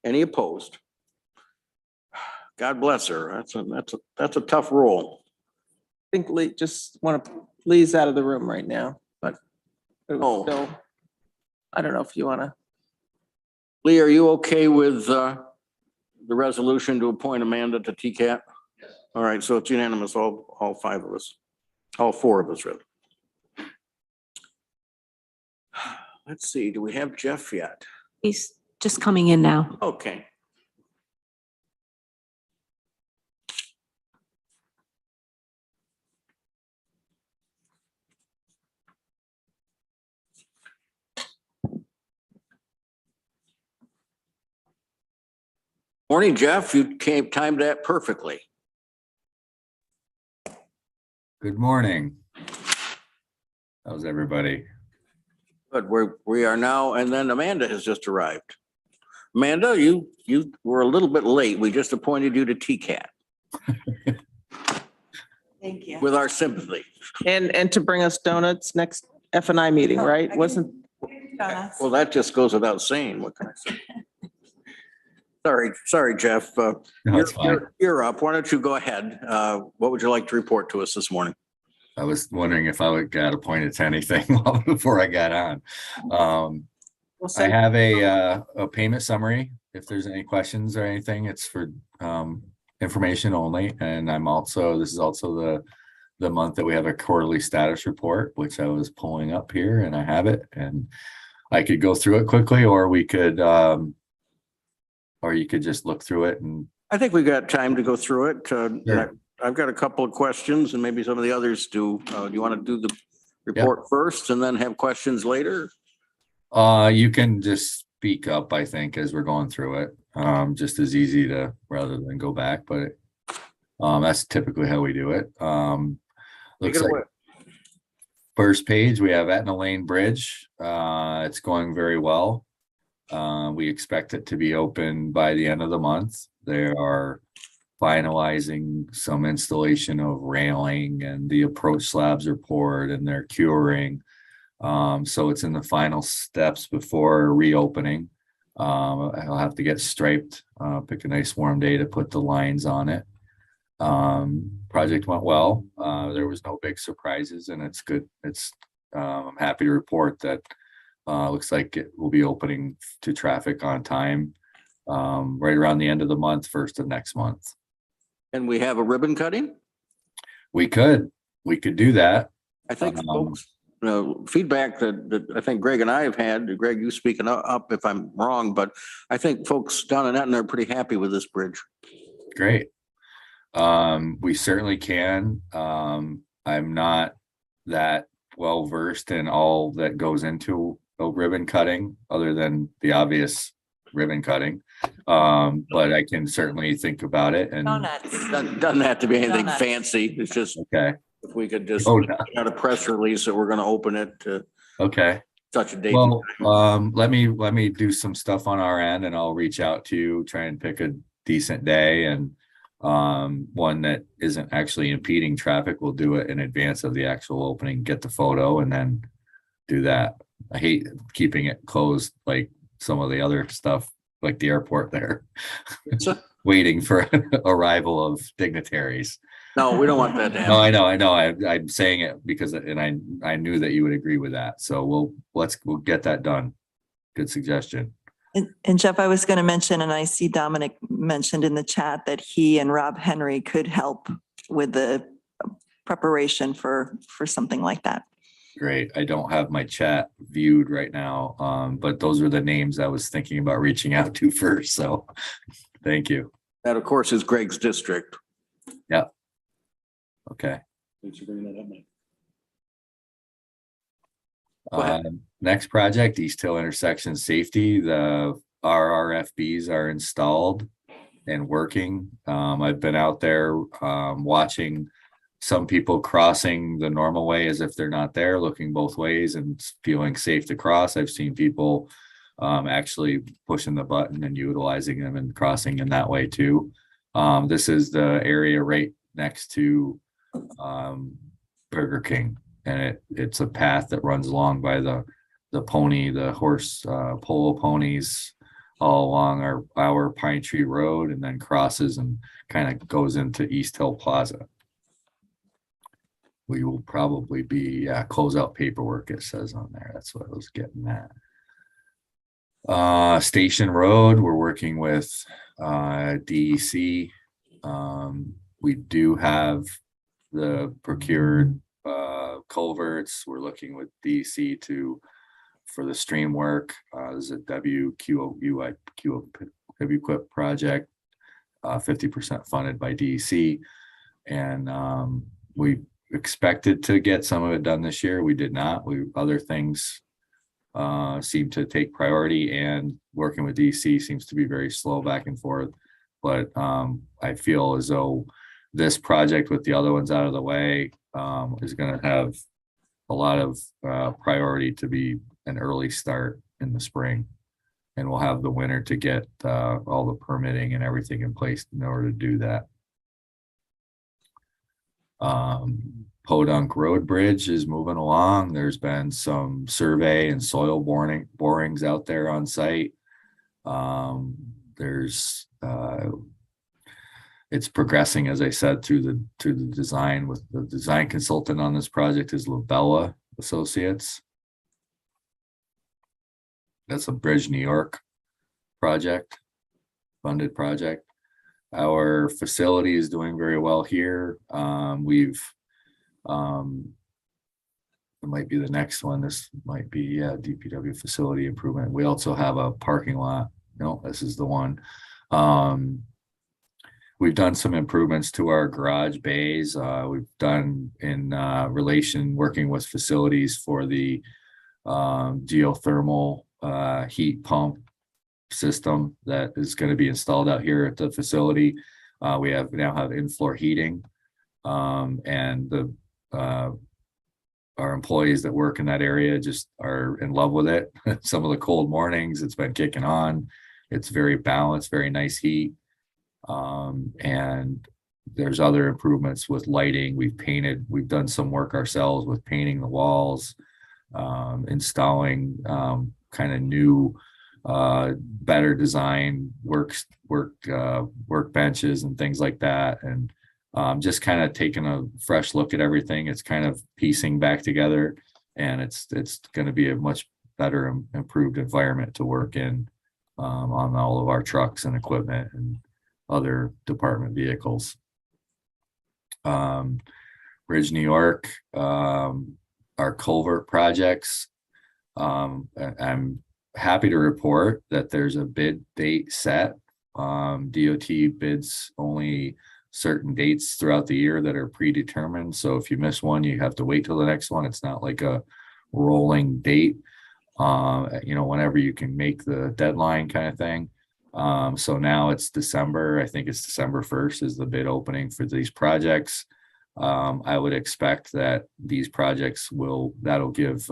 Any opposed? God bless her. That's a tough role. I think Lee just Lee's out of the room right now, but Oh. still, I don't know if you want to. Lee, are you okay with the resolution to appoint Amanda to TCAT? Yes. All right, so it's unanimous, all five of us, all four of us, really. Let's see, do we have Jeff yet? He's just coming in now. Okay. Morning, Jeff. You timed that perfectly. Good morning. How's everybody? Good. We are now, and then Amanda has just arrived. Amanda, you were a little bit late. We just appointed you to TCAT. Thank you. With our sympathy. And to bring us donuts next F&I meeting, right? Wasn't, Well, that just goes without saying. What can I say? Sorry, Jeff. No, it's fine. You're up. Why don't you go ahead? What would you like to report to us this morning? I was wondering if I got appointed to anything before I got on. I have a payment summary. If there's any questions or anything, it's for information only. And this is also the month that we have a quarterly status report, which I was pulling up here, and I have it. And I could go through it quickly, or we could, or you could just look through it. And I think we've got time to go through it. Sure. I've got a couple of questions, and maybe some of the others do. Do you want to do the report first and then have questions later? You can just speak up, I think, as we're going through it. Just as easy to rather than go back, but that's typically how we do it. Looks Take it like away. first page, we have Etna Lane Bridge. It's going very well. We expect it to be open by the end of the month. They are finalizing some installation of railing, and the approach slabs are poured and they're curing. So it's in the final steps before reopening. I'll have to get striped, pick a nice warm day to put the lines on it. Project went well. There was no big surprises, and it's good. I'm happy to report that looks like it will be opening to traffic on time, right around the end of the month, first of next month. And we have a ribbon cutting? We could do that. I think folks, feedback that I think Greg and I have had, Greg, you speaking up if I'm wrong, but I think folks down in Etna are pretty happy with this bridge. Great. We certainly can. I'm not that well versed in all that goes into a ribbon cutting, other than the obvious ribbon cutting. But I can certainly think about it, and Doesn't have to be anything fancy. It's just, okay. if we could just No. put out a press release that we're going to open it to Okay. such a date. Well, let me do some stuff on our end, and I'll reach out to you, try and pick a decent day, and one that isn't actually impeding traffic. We'll do it in advance of the actual opening, get the photo, and then do that. I hate keeping it closed like some of the other stuff, like the airport there, waiting for arrival of dignitaries. No, we don't want that to happen. No, I know. I'm saying it because, and I knew that you would agree with that. So we'll get that done. Good suggestion. And Jeff, I was going to mention, and I see Dominic mentioned in the chat that he and Rob Henry could help with the preparation for something like that. Great. I don't have my chat viewed right now, but those were the names I was thinking about reaching out to first. So thank you. That, of course, is Greg's district. Yeah. Okay. Thanks for bringing that up, Mike. Go ahead. Next project, East Hill intersection safety. The RRFBs are installed and working. I've been out there watching some people crossing the normal way as if they're not there, looking both ways and feeling safe to cross. I've seen people actually pushing the button and utilizing them and crossing in that way too. This is the area right next to Burger King, and it's a path that runs along by the horse polo ponies all along our Pine Tree Road, and then crosses and kind of goes into East Hill Plaza. We will probably be closeout paperwork, it says on there. That's what I was getting at. Station Road, we're working with DEC. We do have the procured culverts. We're looking with DEC for the stream work. This is a WQIP project, 50% funded by DEC. And we expected to get some of it done this year. We did not. Other things seem to take priority, and working with DEC seems to be very slow back and forth. But I feel as though this project, with the other ones out of the way, is going to have a lot of priority to be an early start in the spring, and we'll have the winter to get all the permitting and everything in place in order to do that. Podunk Road Bridge is moving along. There's been some survey and soil borings out there on site. It's progressing, as I said, through the design. With the design consultant on this project is Labella Associates. That's a Bridge New York project, funded project. Our facility is doing very well here. It might be the next one. This might be DPW facility improvement. We also have a parking lot. No, this is the one. We've done some improvements to our garage bays. We've done in relation working with facilities for the geothermal heat pump system that is going to be installed out here at the facility. We now have in-floor heating, and the our employees that work in that area just are in love with it. Some of the cold mornings, it's been kicking on. It's very balanced, very nice heat. And there's other improvements with lighting. We've done some work ourselves with painting the walls, installing kind of new, better design workbenches and things like that. And just kind of taking a fresh look at everything. It's kind of piecing back together, and it's going to be a much better, improved environment to work in on all of our trucks and equipment and other department vehicles. Ridge, New York, our culvert projects. I'm happy to report that there's a bid date set. DOT bids only certain dates throughout the year that are predetermined. So if you miss one, you have to wait till the next one. It's not like a rolling date, whenever you can make the deadline kind of thing. So now it's December. I think it's December 1st is the bid opening for these projects. I would expect that these projects that'll give,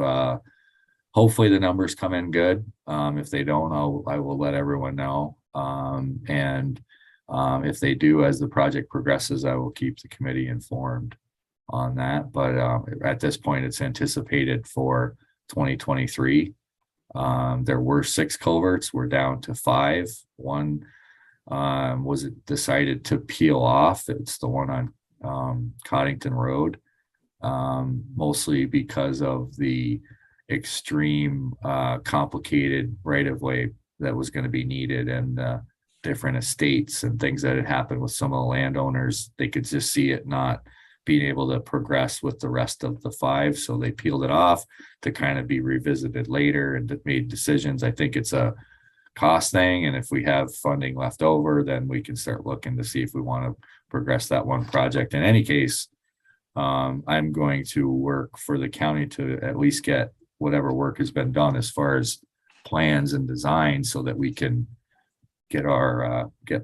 hopefully the numbers come in good. If they don't, I will let everyone know. If they do, as the project progresses, I will keep the committee informed on that. But at this point, it's anticipated for 2023. There were 6 culverts. We're down to 5. One was decided to peel off. It's the one on Coddington Road, mostly because of the extreme complicated right-of-way that was going to be needed, and different estates and things that had happened with some of the landowners. They could just see it not being able to progress with the rest of the 5. So they peeled it off to kind of be revisited later and made decisions. I think it's a cost thing. And if we have funding left over, then we can start looking to see if we want to progress that one project. In any case, I'm going to work for the county to at least get whatever work has been done as far as plans and design, so that we can get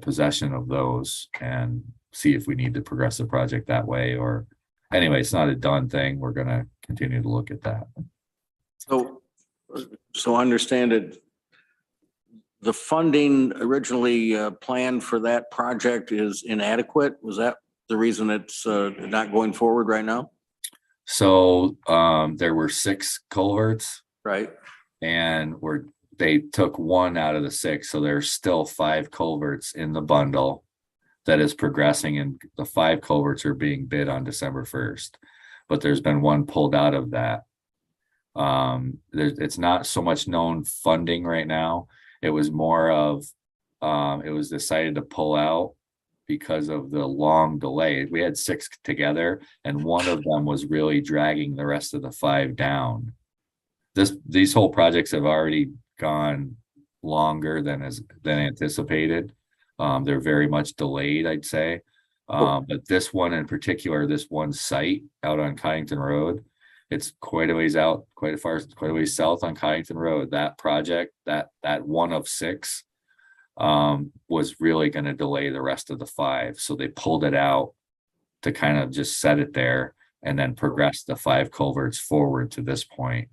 possession of those and see if we need to progress the project that way. Or anyway, it's not a done thing. We're going to continue to look at that. So understand it. The funding originally planned for that project is inadequate. Was that the reason it's not going forward right now? So there were 6 culverts, right? And they took 1 out of the 6. So there's still 5 culverts in the bundle that is progressing, and the 5 culverts are being bid on December 1st. But there's been 1 pulled out of that. It's not so much known funding right now. It was more of, it was decided to pull out because of the long delay. We had 6 together, and 1 of them was really dragging the rest of the 5 down. These whole projects have already gone longer than anticipated. They're very much delayed, I'd say. But this one in particular, this one site out on Coddington Road, it's quite a ways out, quite a ways south on Coddington Road. That project, that 1 of 6, was really going to delay the rest of the 5. So they pulled it out to kind of just set it there and then progress the 5 culverts forward to this point.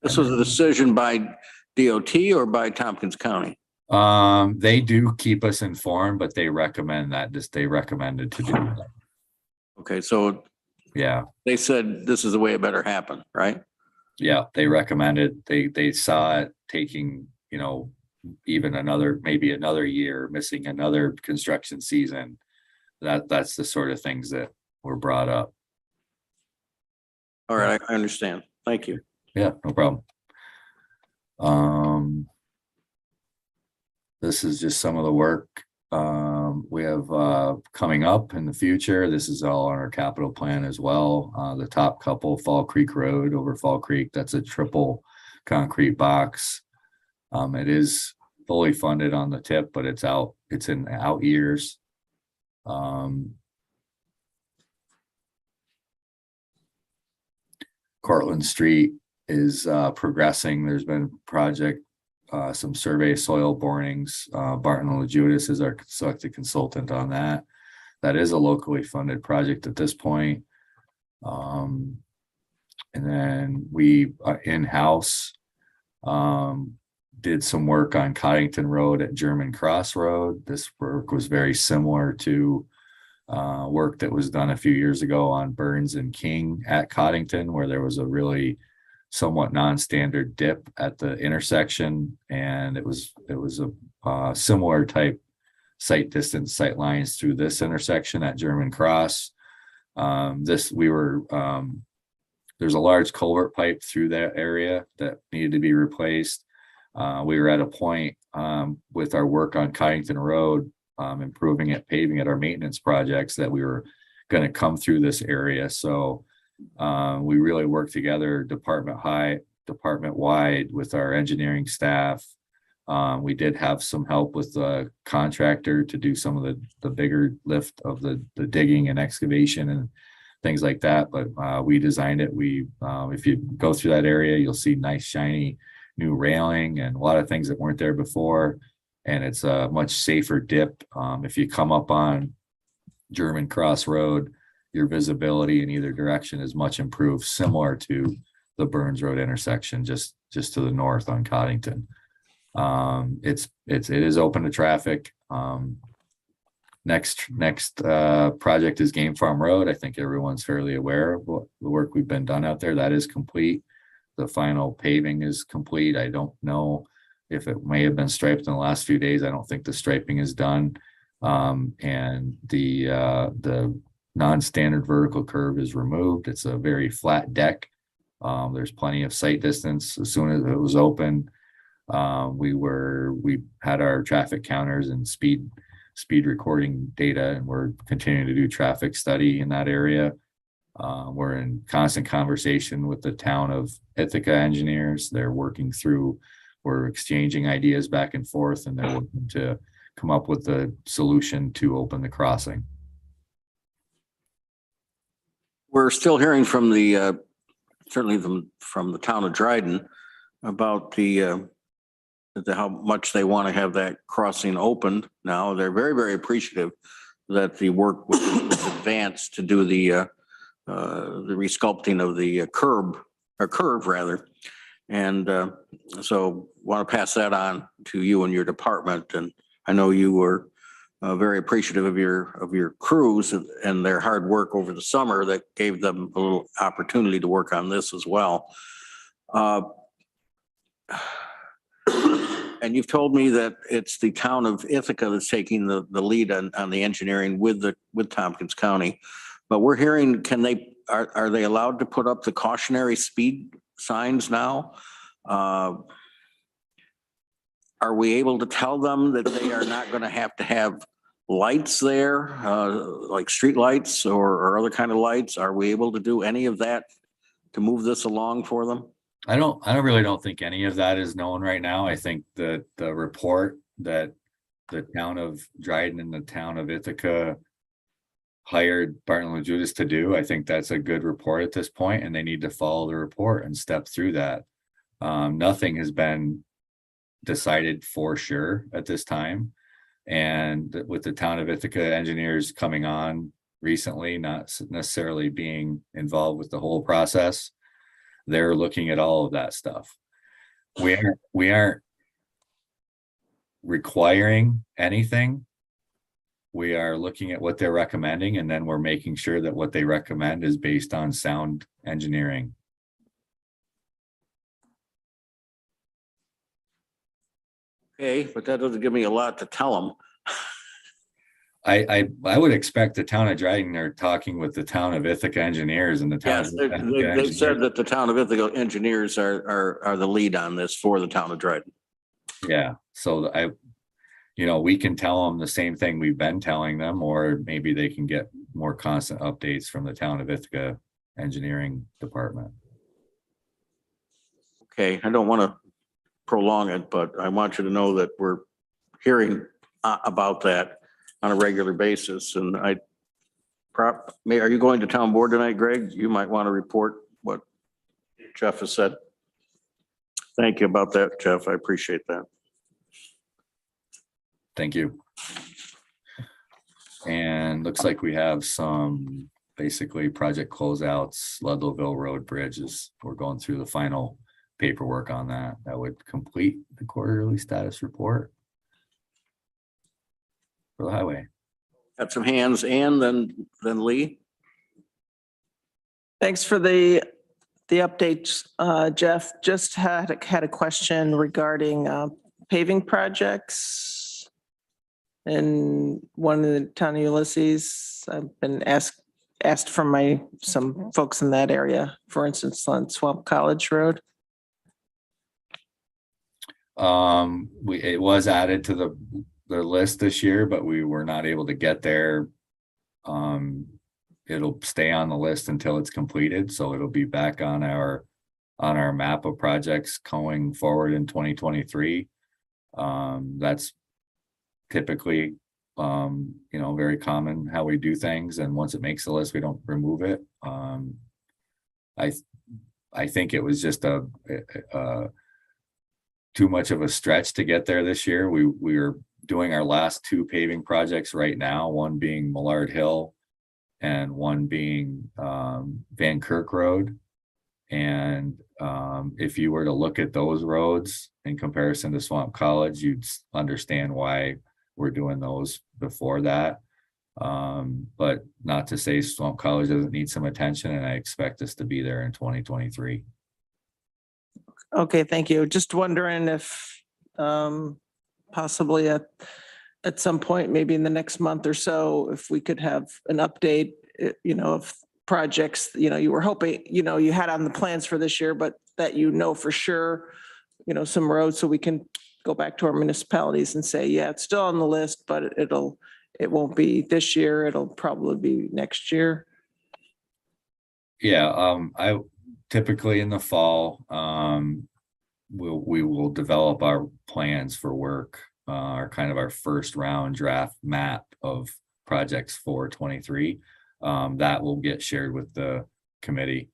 This was a decision by DOT or by Tompkins County? They do keep us informed, but they recommended to do that. Okay, so yeah, they said this is the way it better happen, right? Yeah, they recommended. They saw it taking, even maybe another year, missing another construction season. That's the sort of things that were brought up. All right, I understand. Thank you. Yeah, no problem. This is just some of the work we have coming up in the future. This is all on our capital plan as well. The top couple, Fall Creek Road over Fall Creek, that's a triple concrete box. It is fully funded on the tip, but it's in out years. Cortlandt Street is progressing. There's been some survey soil borings. Barton and LaJudas is our selected consultant on that. That is a locally funded project at this point. And then we in-house did some work on Coddington Road at German Cross Road. This work was very similar to work that was done a few years ago on Burns and King at Coddington, where there was a really somewhat non-standard dip at the intersection, and it was a similar type sight distance, sight lines through this intersection at German Cross. There's a large culvert pipe through that area that needed to be replaced. We were at a point with our work on Coddington Road, improving it, paving it, our maintenance projects, that we were going to come through this area. So we really worked together department wide with our engineering staff. We did have some help with the contractor to do some of the bigger lift of the digging and excavation and things like that. But we designed it. If you go through that area, you'll see nice shiny new railing and a lot of things that weren't there before. And it's a much safer dip. If you come up on German Cross Road, your visibility in either direction is much improved, similar to the Burns Road intersection, just to the north on Coddington. It is open to traffic. Next project is Game Farm Road. I think everyone's fairly aware of the work we've been done out there. That is complete. The final paving is complete. I don't know if it may have been striped in the last few days. I don't think the striping is done. And the non-standard vertical curve is removed. It's a very flat deck. There's plenty of sight distance. As soon as it was open, we had our traffic counters and speed recording data, and we're continuing to do traffic study in that area. We're in constant conversation with the town of Ithaca engineers. We're exchanging ideas back and forth, and they're looking to come up with a solution to open the crossing. We're still hearing from certainly from the town of Dryden about how much they want to have that crossing opened now. They're very, very appreciative that the work was advanced to do the resculpting of the curve rather. And so want to pass that on to you and your department. And I know you were very appreciative of your crews and their hard work over the summer that gave them a little opportunity to work on this as well. And you've told me that it's the town of Ithaca that's taking the lead on the engineering with Tompkins County. But we're hearing, are they allowed to put up the cautionary speed signs now? Are we able to tell them that they are not going to have lights there, like street lights or other kind of lights? Are we able to do any of that to move this along for them? I really don't think any of that is known right now. I think that the report that the town of Dryden and the town of Ithaca hired Barton and Judas to do, I think that's a good report at this point, and they need to follow the report and step through that. Nothing has been decided for sure at this time. And with the town of Ithaca engineers coming on recently, not necessarily being involved with the whole process, they're looking at all of that stuff. We aren't requiring anything. We are looking at what they're recommending, and then we're making sure that what they recommend is based on sound engineering. Okay, but that doesn't give me a lot to tell them. I would expect the town of Dryden, they're talking with the town of Ithaca engineers, and the town. Yes, they've said that the town of Ithaca engineers are the lead on this for the town of Dryden. Yeah, so we can tell them the same thing we've been telling them, or maybe they can get more constant updates from the town of Ithaca engineering department. Okay, I don't want to prolong it, but I want you to know that we're hearing about that on a regular basis. And are you going to town board tonight, Greg? You might want to report what Jeff has said. Thank you about that, Jeff. I appreciate that. Thank you. And looks like we have some basically project closeouts, Ludlowville Road Bridges. We're going through the final paperwork on that. That would complete the quarterly status report for the highway. Got some hands, and then Lee. Thanks for the updates, Jeff. Just had a question regarding paving projects. And one in the town of Ulysses, I've been asked from some folks in that area, for instance, on Swamp College Road. It was added to the list this year, but we were not able to get there. It'll stay on the list until it's completed, so it'll be back on our map of projects going forward in 2023. That's typically very common how we do things, and once it makes the list, we don't remove it. I think it was just too much of a stretch to get there this year. We are doing our last two paving projects right now, one being Millard Hill and one being Van Kirk Road. And if you were to look at those roads in comparison to Swamp College, you'd understand why we're doing those before that. But not to say Swamp College doesn't need some attention, and I expect us to be there in 2023. Okay, thank you. Just wondering if possibly at some point, maybe in the next month or so, if we could have an update, of projects, you were hoping, you had on the plans for this year, but that for sure, some roads, so we can go back to our municipalities and say, yeah, it's still on the list, but it won't be this year. It'll probably be next year. Yeah, I typically in the fall, we will develop our plans for work, our first round draft map of projects for 23. That will get shared with the committee.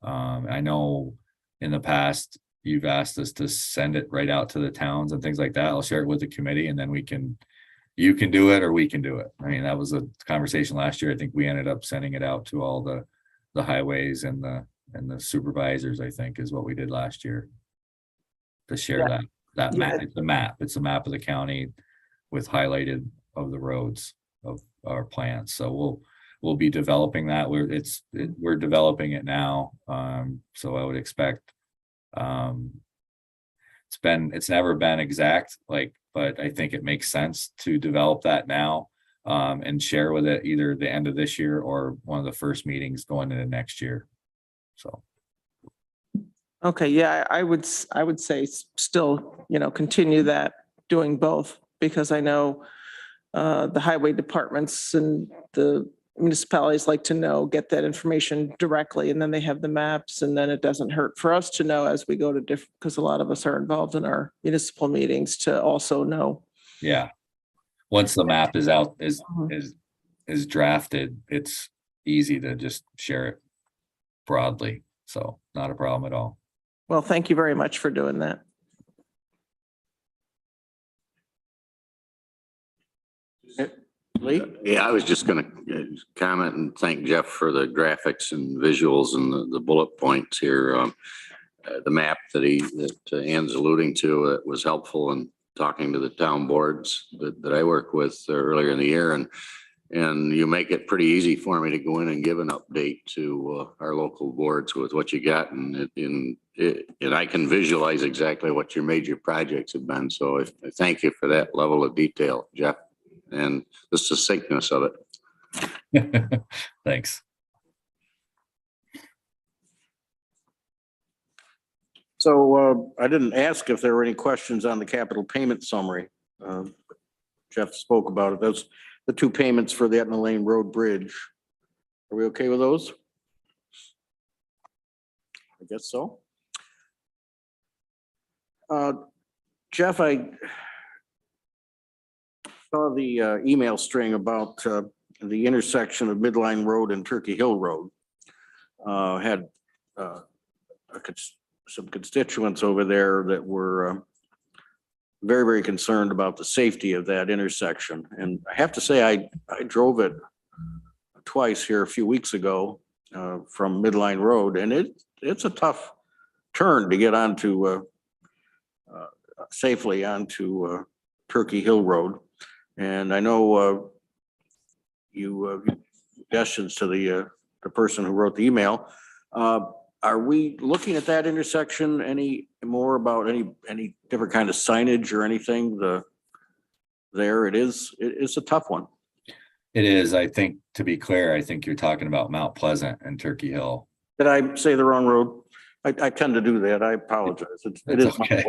I know in the past, you've asked us to send it right out to the towns and things like that. I'll share it with the committee, and then you can do it or we can do it. I mean, that was a conversation last year. I think we ended up sending it out to all the highways and the supervisors, I think, is what we did last year to share that map. It's a map. It's a map of the county with highlighted of the roads of our plans. So we'll be developing that. We're developing it now. So I would expect it's never been exact, but I think it makes sense to develop that now and share with it either the end of this year or one of the first meetings going into next year. So. Okay, yeah, I would say still, continue that, doing both, because I know the highway departments and the municipalities like to get that information directly, and then they have the maps, and then it doesn't hurt for us to know as we go to different, because a lot of us are involved in our municipal meetings, to also know. Yeah. Once the map is out, is drafted, it's easy to just share it broadly. So not a problem at all. Well, thank you very much for doing that. Lee? Yeah, I was just going to comment and thank Jeff for the graphics and visuals and the bullet points here. The map that Ann's alluding to was helpful in talking to the town boards that I work with earlier in the year, and you make it pretty easy for me to go in and give an update to our local boards with what you got, and I can visualize exactly what your major projects have been. So I thank you for that level of detail, Jeff, and the succinctness of it. Thanks. So I didn't ask if there were any questions on the capital payment summary. Jeff spoke about it. Those the two payments for the Etna Lane Road Bridge. Are we okay with those? I guess so. Jeff, I saw the email string about the intersection of Midline Road and Turkey Hill Road. Had some constituents over there that were very, very concerned about the safety of that intersection. And I have to say, I drove it twice here a few weeks ago from Midline Road, and it's a tough turn to get onto safely onto Turkey Hill Road. And I know you suggestions to the person who wrote the email. Are we looking at that intersection any more about any different kind of signage or anything? It's a tough one. It is. I think, to be clear, I think you're talking about Mount Pleasant and Turkey Hill. Did I say the wrong road? I tend to do that. I apologize. It is okay.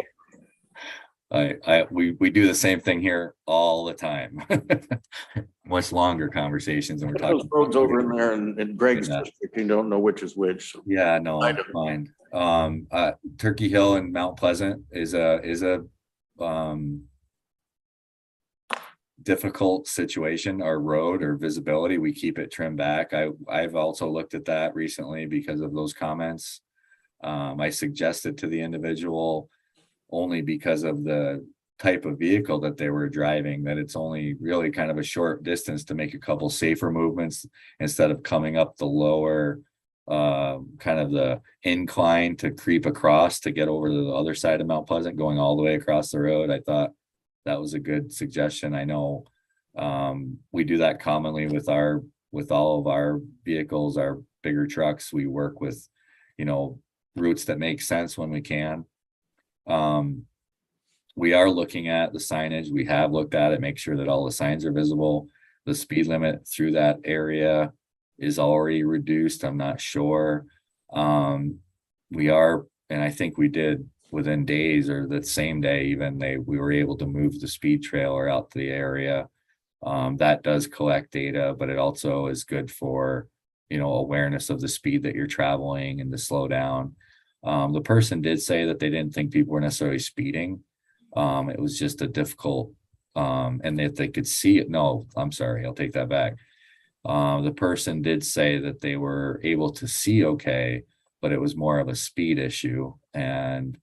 We do the same thing here all the time. Much longer conversations, and we're talking those roads over in there and Greg's district, you don't know which is which. So. Yeah, no, I'm fine. Turkey Hill and Mount Pleasant is a difficult situation. Our road or visibility, we keep it trimmed back. I've also looked at that recently because of those comments. I suggested to the individual, only because of the type of vehicle that they were driving, that it's only really kind of a short distance to make a couple safer movements instead of coming up the lower kind of the incline to creep across to get over to the other side of Mount Pleasant, going all the way across the road. I thought that was a good suggestion. I know we do that commonly with all of our vehicles, our bigger trucks. We work with, routes that make sense when we can. We are looking at the signage. We have looked at it, make sure that all the signs are visible. The speed limit through that area is already reduced. I'm not sure. We are, and I think we did within days or the same day, even we were able to move the speed trailer out to the area. That does collect data, but it also is good for, awareness of the speed that you're traveling and to slow down. The person did say that they didn't think people were necessarily speeding. It was just a difficult, and if they could see it, no, I'm sorry, I'll take that back. The person did say that they were able to see okay, but it was more of a speed issue. And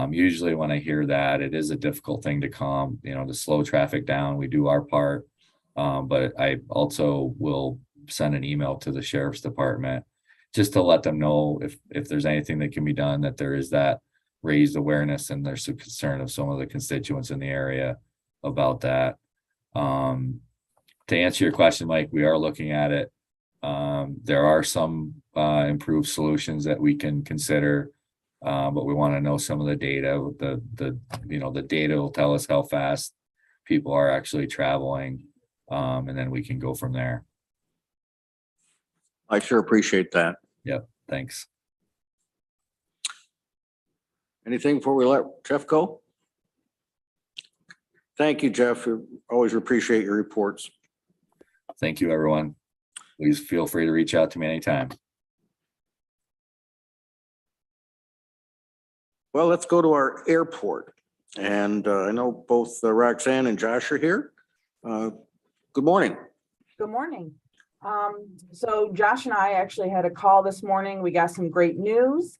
usually when I hear that, it is a difficult thing to calm, to slow traffic down. We do our part, but I also will send an email to the sheriff's department just to let them know if there's anything that can be done, that there is that raised awareness and there's some concern of some of the constituents in the area about that. To answer your question, Mike, we are looking at it. There are some improved solutions that we can consider, but we want to know some of the data. The data will tell us how fast people are actually traveling, and then we can go from there. I sure appreciate that. Yep, thanks. Anything before we let Jeff go? Thank you, Jeff. We always appreciate your reports. Thank you, everyone. Please feel free to reach out to me anytime. Well, let's go to our airport. And I know both Roxanne and Josh are here. Good morning. Good morning. So Josh and I actually had a call this morning. We got some great news.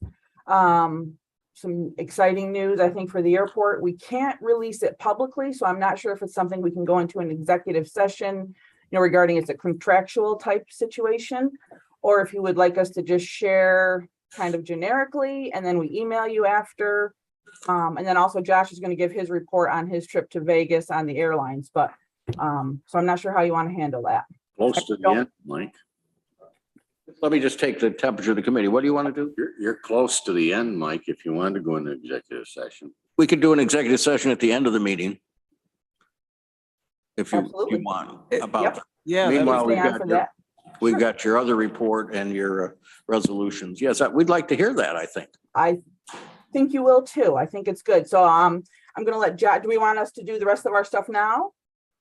Some exciting news, I think, for the airport. We can't release it publicly, so I'm not sure if it's something we can go into an executive session, regarding it's a contractual type situation, or if you would like us to just share kind of generically, and then we email you after. And then also Josh is going to give his report on his trip to Vegas on the airlines, but so I'm not sure how you want to handle that. Close to the end, Mike. Let me just take the temperature of the committee. What do you want to do? You're close to the end, Mike, if you want to go into executive session. We could do an executive session at the end of the meeting. If you want about Yep. that. Yeah. Meanwhile, Stay we've got your other report and your resolutions. Yes, we'd like to hear that, I think. I think you will too. I think it's good. So I'm going to let Josh, do we want us to do the rest of our stuff now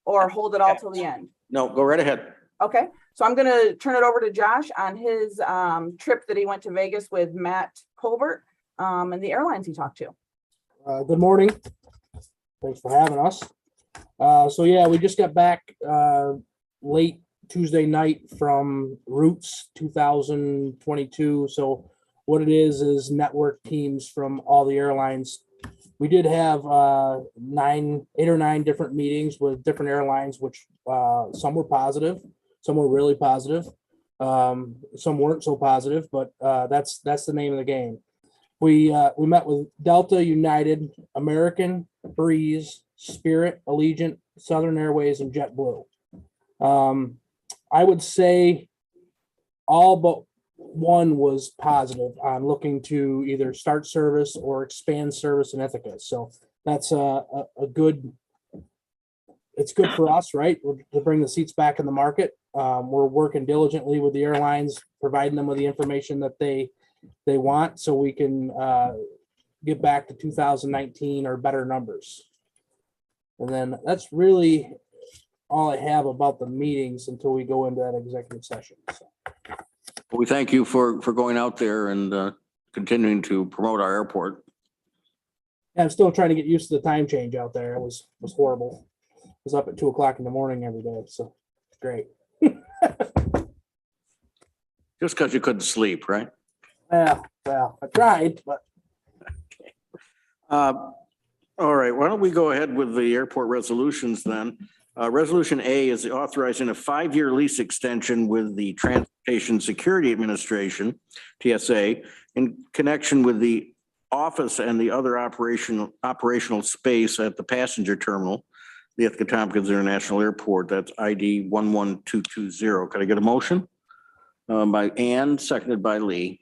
or hold it all till the end? No, go right ahead. Okay. So I'm going to turn it over to Josh on his trip that he went to Vegas with Matt Colbert and the airlines he talked to. Good morning. Thanks for having us. So yeah, we just got back late Tuesday night from Roots 2022. So what it is network teams from all the airlines. We did have 8 or 9 different meetings with different airlines, which some were positive, Some were really positive. Some weren't so positive, but that's the name of the game. We met with Delta, United, American, Breeze, Spirit, Allegiant, Southern Airways, and JetBlue. I would say all but one was positive on looking to either start service or expand service in Ithaca. So that's a good. It's good for us, right, to bring the seats back in the market. We're working diligently with the airlines, providing them with the information that they want, so we can get back to 2019 or better numbers. And then that's really all I have about the meetings until we go into that executive session. So. We thank you for going out there and continuing to promote our airport. I'm still trying to get used to the time change out there. It was horrible. I was up at 2 o'clock in the morning every day, so it's great. Just because you couldn't sleep, right? Well, I tried, but. All right, why don't we go ahead with the airport resolutions then? Resolution A is authorizing a 5-year lease extension with the Transportation Security Administration, TSA, in connection with the office and the other operational space at the passenger terminal, the Ithaca Tompkins International Airport. That's ID 11220. Could I get a motion? By Ann, seconded by Lee.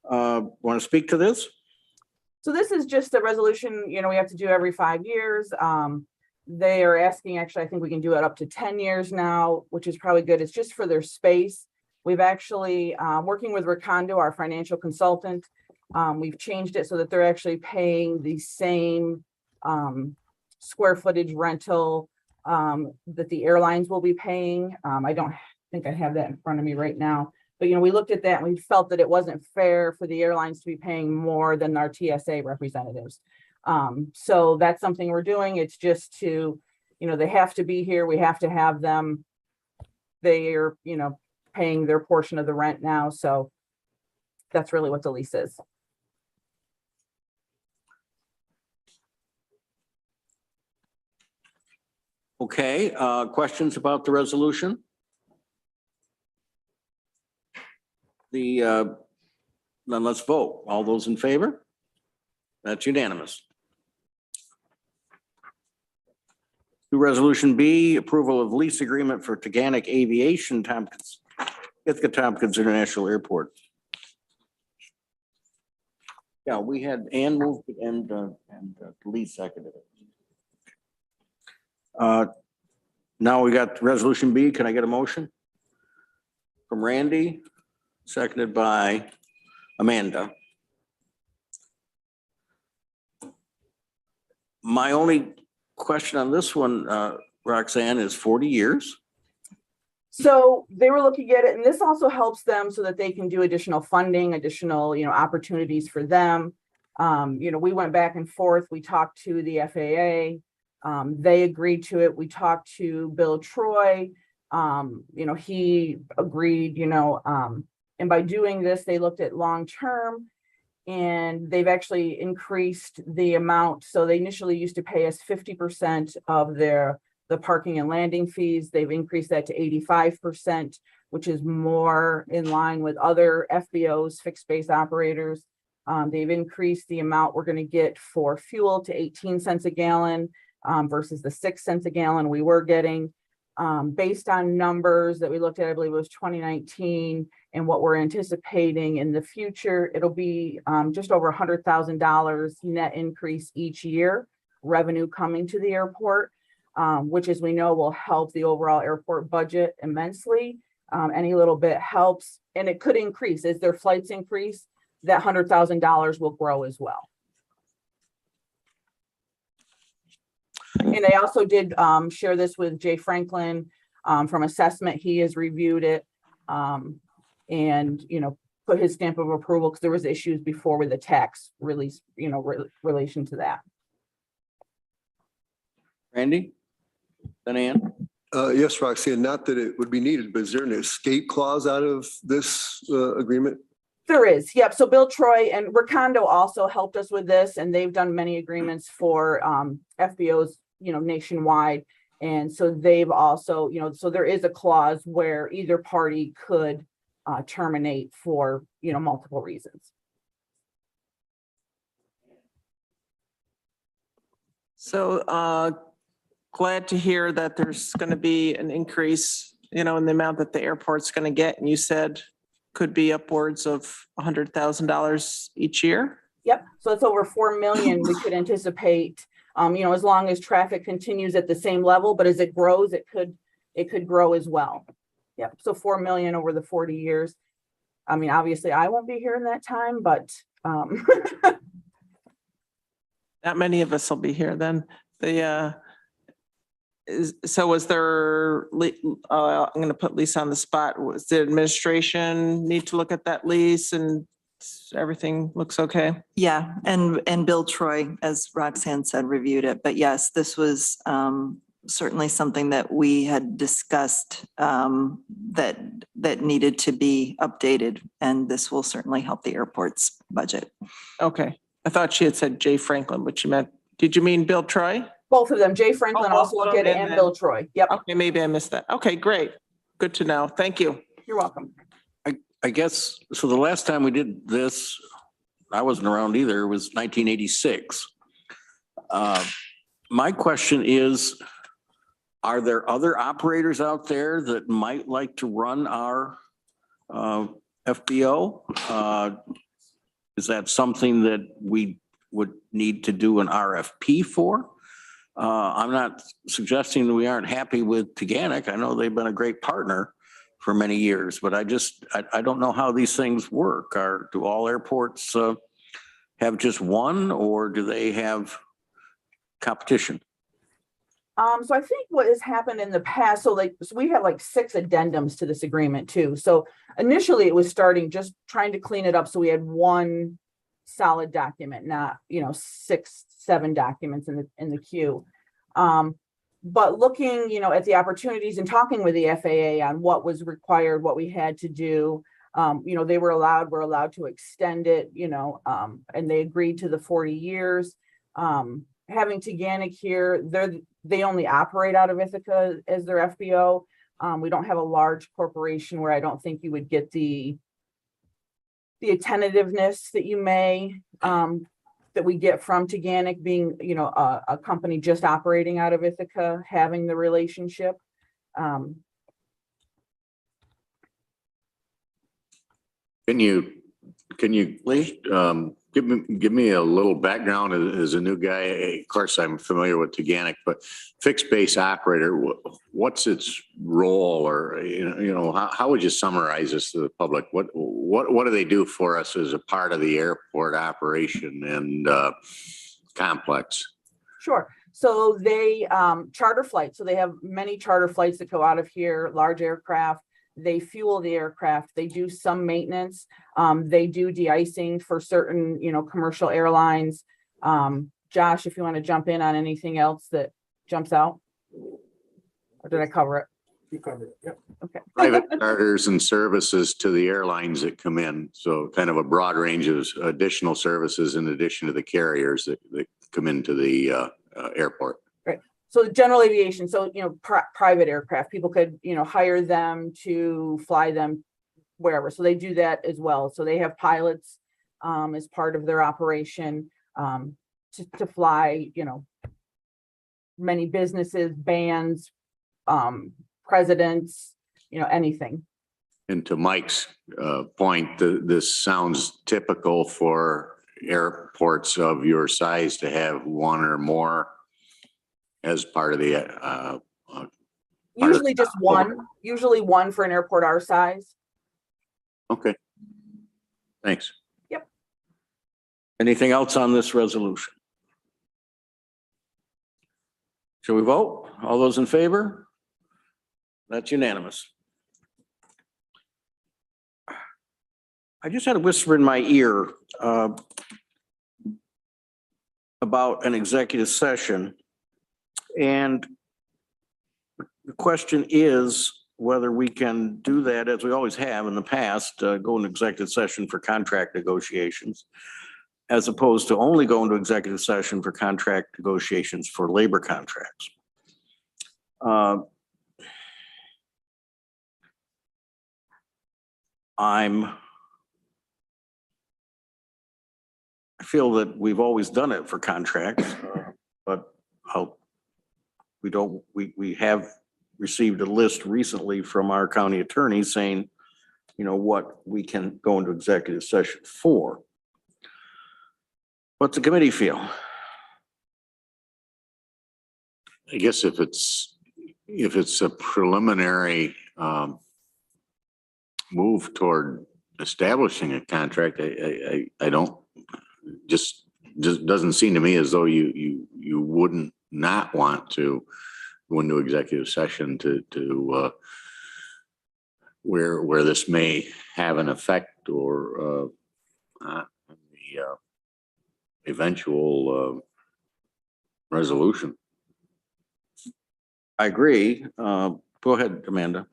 Want to speak to this? So this is just a resolution, we have to do every 5 years. They are asking, actually, I think we can do it up to 10 years now, which is probably good. It's just for their space. We've actually, working with Recondo, our financial consultant, we've changed it so that they're actually paying the same square footage rental that the airlines will be paying. I don't think I have that in front of me right now. But, we looked at that and we felt that it wasn't fair for the airlines to be paying more than our TSA representatives. So that's something we're doing. It's just to, they have to be here. We have to have them. They are, paying their portion of the rent now. So that's really what the lease is. Okay, questions about the resolution? Then let's vote. All those in favor? That's unanimous. To Resolution B, approval of lease agreement for Taganic Aviation, Ithaca Tompkins International Airport. Yeah, we had Ann moved and Lee seconded it. Now we got Resolution B. Can I get a motion? From Randy, seconded by Amanda. My only question on this one, Roxanne, is 40 years. So they were looking at it, and this also helps them so that they can do additional funding, additional, opportunities for them. We went back and forth. We talked to the FAA. They agreed to it. We talked to Bill Troy. He agreed, and by doing this, they looked at long-term, and they've actually increased the amount. So they initially used to pay us 50% of the parking and landing fees. They've increased that to 85%, which is more in line with other FBOs, fixed base operators. They've increased the amount we're going to get for fuel to 18 cents a gallon versus the 6 cents a gallon we were getting. Based on numbers that we looked at, I believe it was 2019, and what we're anticipating in the future, it'll be just over $100,000 net increase each year, revenue coming to the airport, which, as we know, will help the overall airport budget immensely. Any little bit helps, and it could increase as their flights increase. That $100,000 will grow as well. And I also did share this with Jay Franklin from assessment. He has reviewed it and, put his stamp of approval because there was issues before with the tax release, relation to that. Randy? Then Ann? Yes, Roxanne, not that it would be needed, but is there an escape clause out of this agreement? There is, yep. So Bill Troy and Recondo also helped us with this, and they've done many agreements for FBOs, nationwide. And so they've also, so there is a clause where either party could terminate for, multiple reasons. So glad to hear that there's going to be an increase, in the amount that the airport's going to get. And you said could be upwards of $100,000 each year. Yep. So it's over 4 million we could anticipate, as long as traffic continues at the same level, but as it grows, it could grow as well. Yep. So 4 million over the 40 years. I mean, obviously I won't be here in that time, but Not many of us will be here then. So was there, I'm going to put Lisa on the spot. Was the administration need to look at that lease and everything looks okay? Yeah, and Bill Troy, as Roxanne said, reviewed it. But yes, this was certainly something that we had discussed that needed to be updated. And this will certainly help the airport's budget. Okay. I thought she had said Jay Franklin, but did you mean Bill Troy? both of them, Jay Franklin Oh, also both of did them, and and Bill Troy. Yep, Okay, maybe I missed that. Okay, great. Good to know. Thank you. you're welcome. I guess, so the last time we did this, I wasn't around either, it was 1986. My question is, are there other operators out there that might like to run our FBO? Is that something that we would need to do an RFP for? I'm not suggesting that we aren't happy with Teganic. I know they've been a great partner for many years, but I don't know how these things work. Do all airports have just one, or do they have competition? So I think what has happened in the past, so we have like 6 addendums to this agreement too. So initially it was starting just trying to clean it up. So we had one solid document, not, 6, 7 documents in the queue. But looking, at the opportunities and talking with the FAA on what was required, what we had to do, they were allowed to extend it, and they agreed to the 40 years. Having Teganic here, they only operate out of Ithaca as their FBO. We don't have a large corporation where I don't think you would get the attentiveness that you may, that we get from Teganic being, a company just operating out of Ithaca, having the relationship. Can you give me a little background as a new guy? Of course, I'm familiar with Teganic, but fixed base operator, what's its role, or how would you summarize this to the public? What do they do for us as a part of the airport operation and complex? Sure. So they charter flights. So they have many charter flights that go out of here, large aircraft. They fuel the aircraft. They do some maintenance. They do de-icing for certain, commercial airlines. Josh, if you want to jump in on anything else that jumps out, or did I cover it? You covered it. Yep. Okay. Private charters and services to the airlines that come in. So kind of a broad range of additional services in addition to the carriers that come into the airport. So general aviation, so, private aircraft, people could, hire them to fly them wherever. So they do that as well. So they have pilots as part of their operation to fly, many businesses, bands, presidents, anything. And to Mike's point, this sounds typical for airports of your size to have one or more as part of the Usually just one, usually one for an airport our size. Okay. Thanks. Yep. Anything else on this resolution? Shall we vote? All those in favor? That's unanimous. I just had a whisper in my ear about an executive session. And the question is whether we can do that, as we always have in the past, go into executive session for contract negotiations, as opposed to only going to executive session for contract negotiations for labor contracts. I feel that we've always done it for contracts, but we have received a list recently from our county attorney saying, what we can go into executive session for. What's the committee feel? I guess if it's a preliminary move toward establishing a contract, I don't, just doesn't seem to me as though you wouldn't not want to go into executive session to where this may have an effect or the eventual resolution. I agree. Go ahead, Amanda.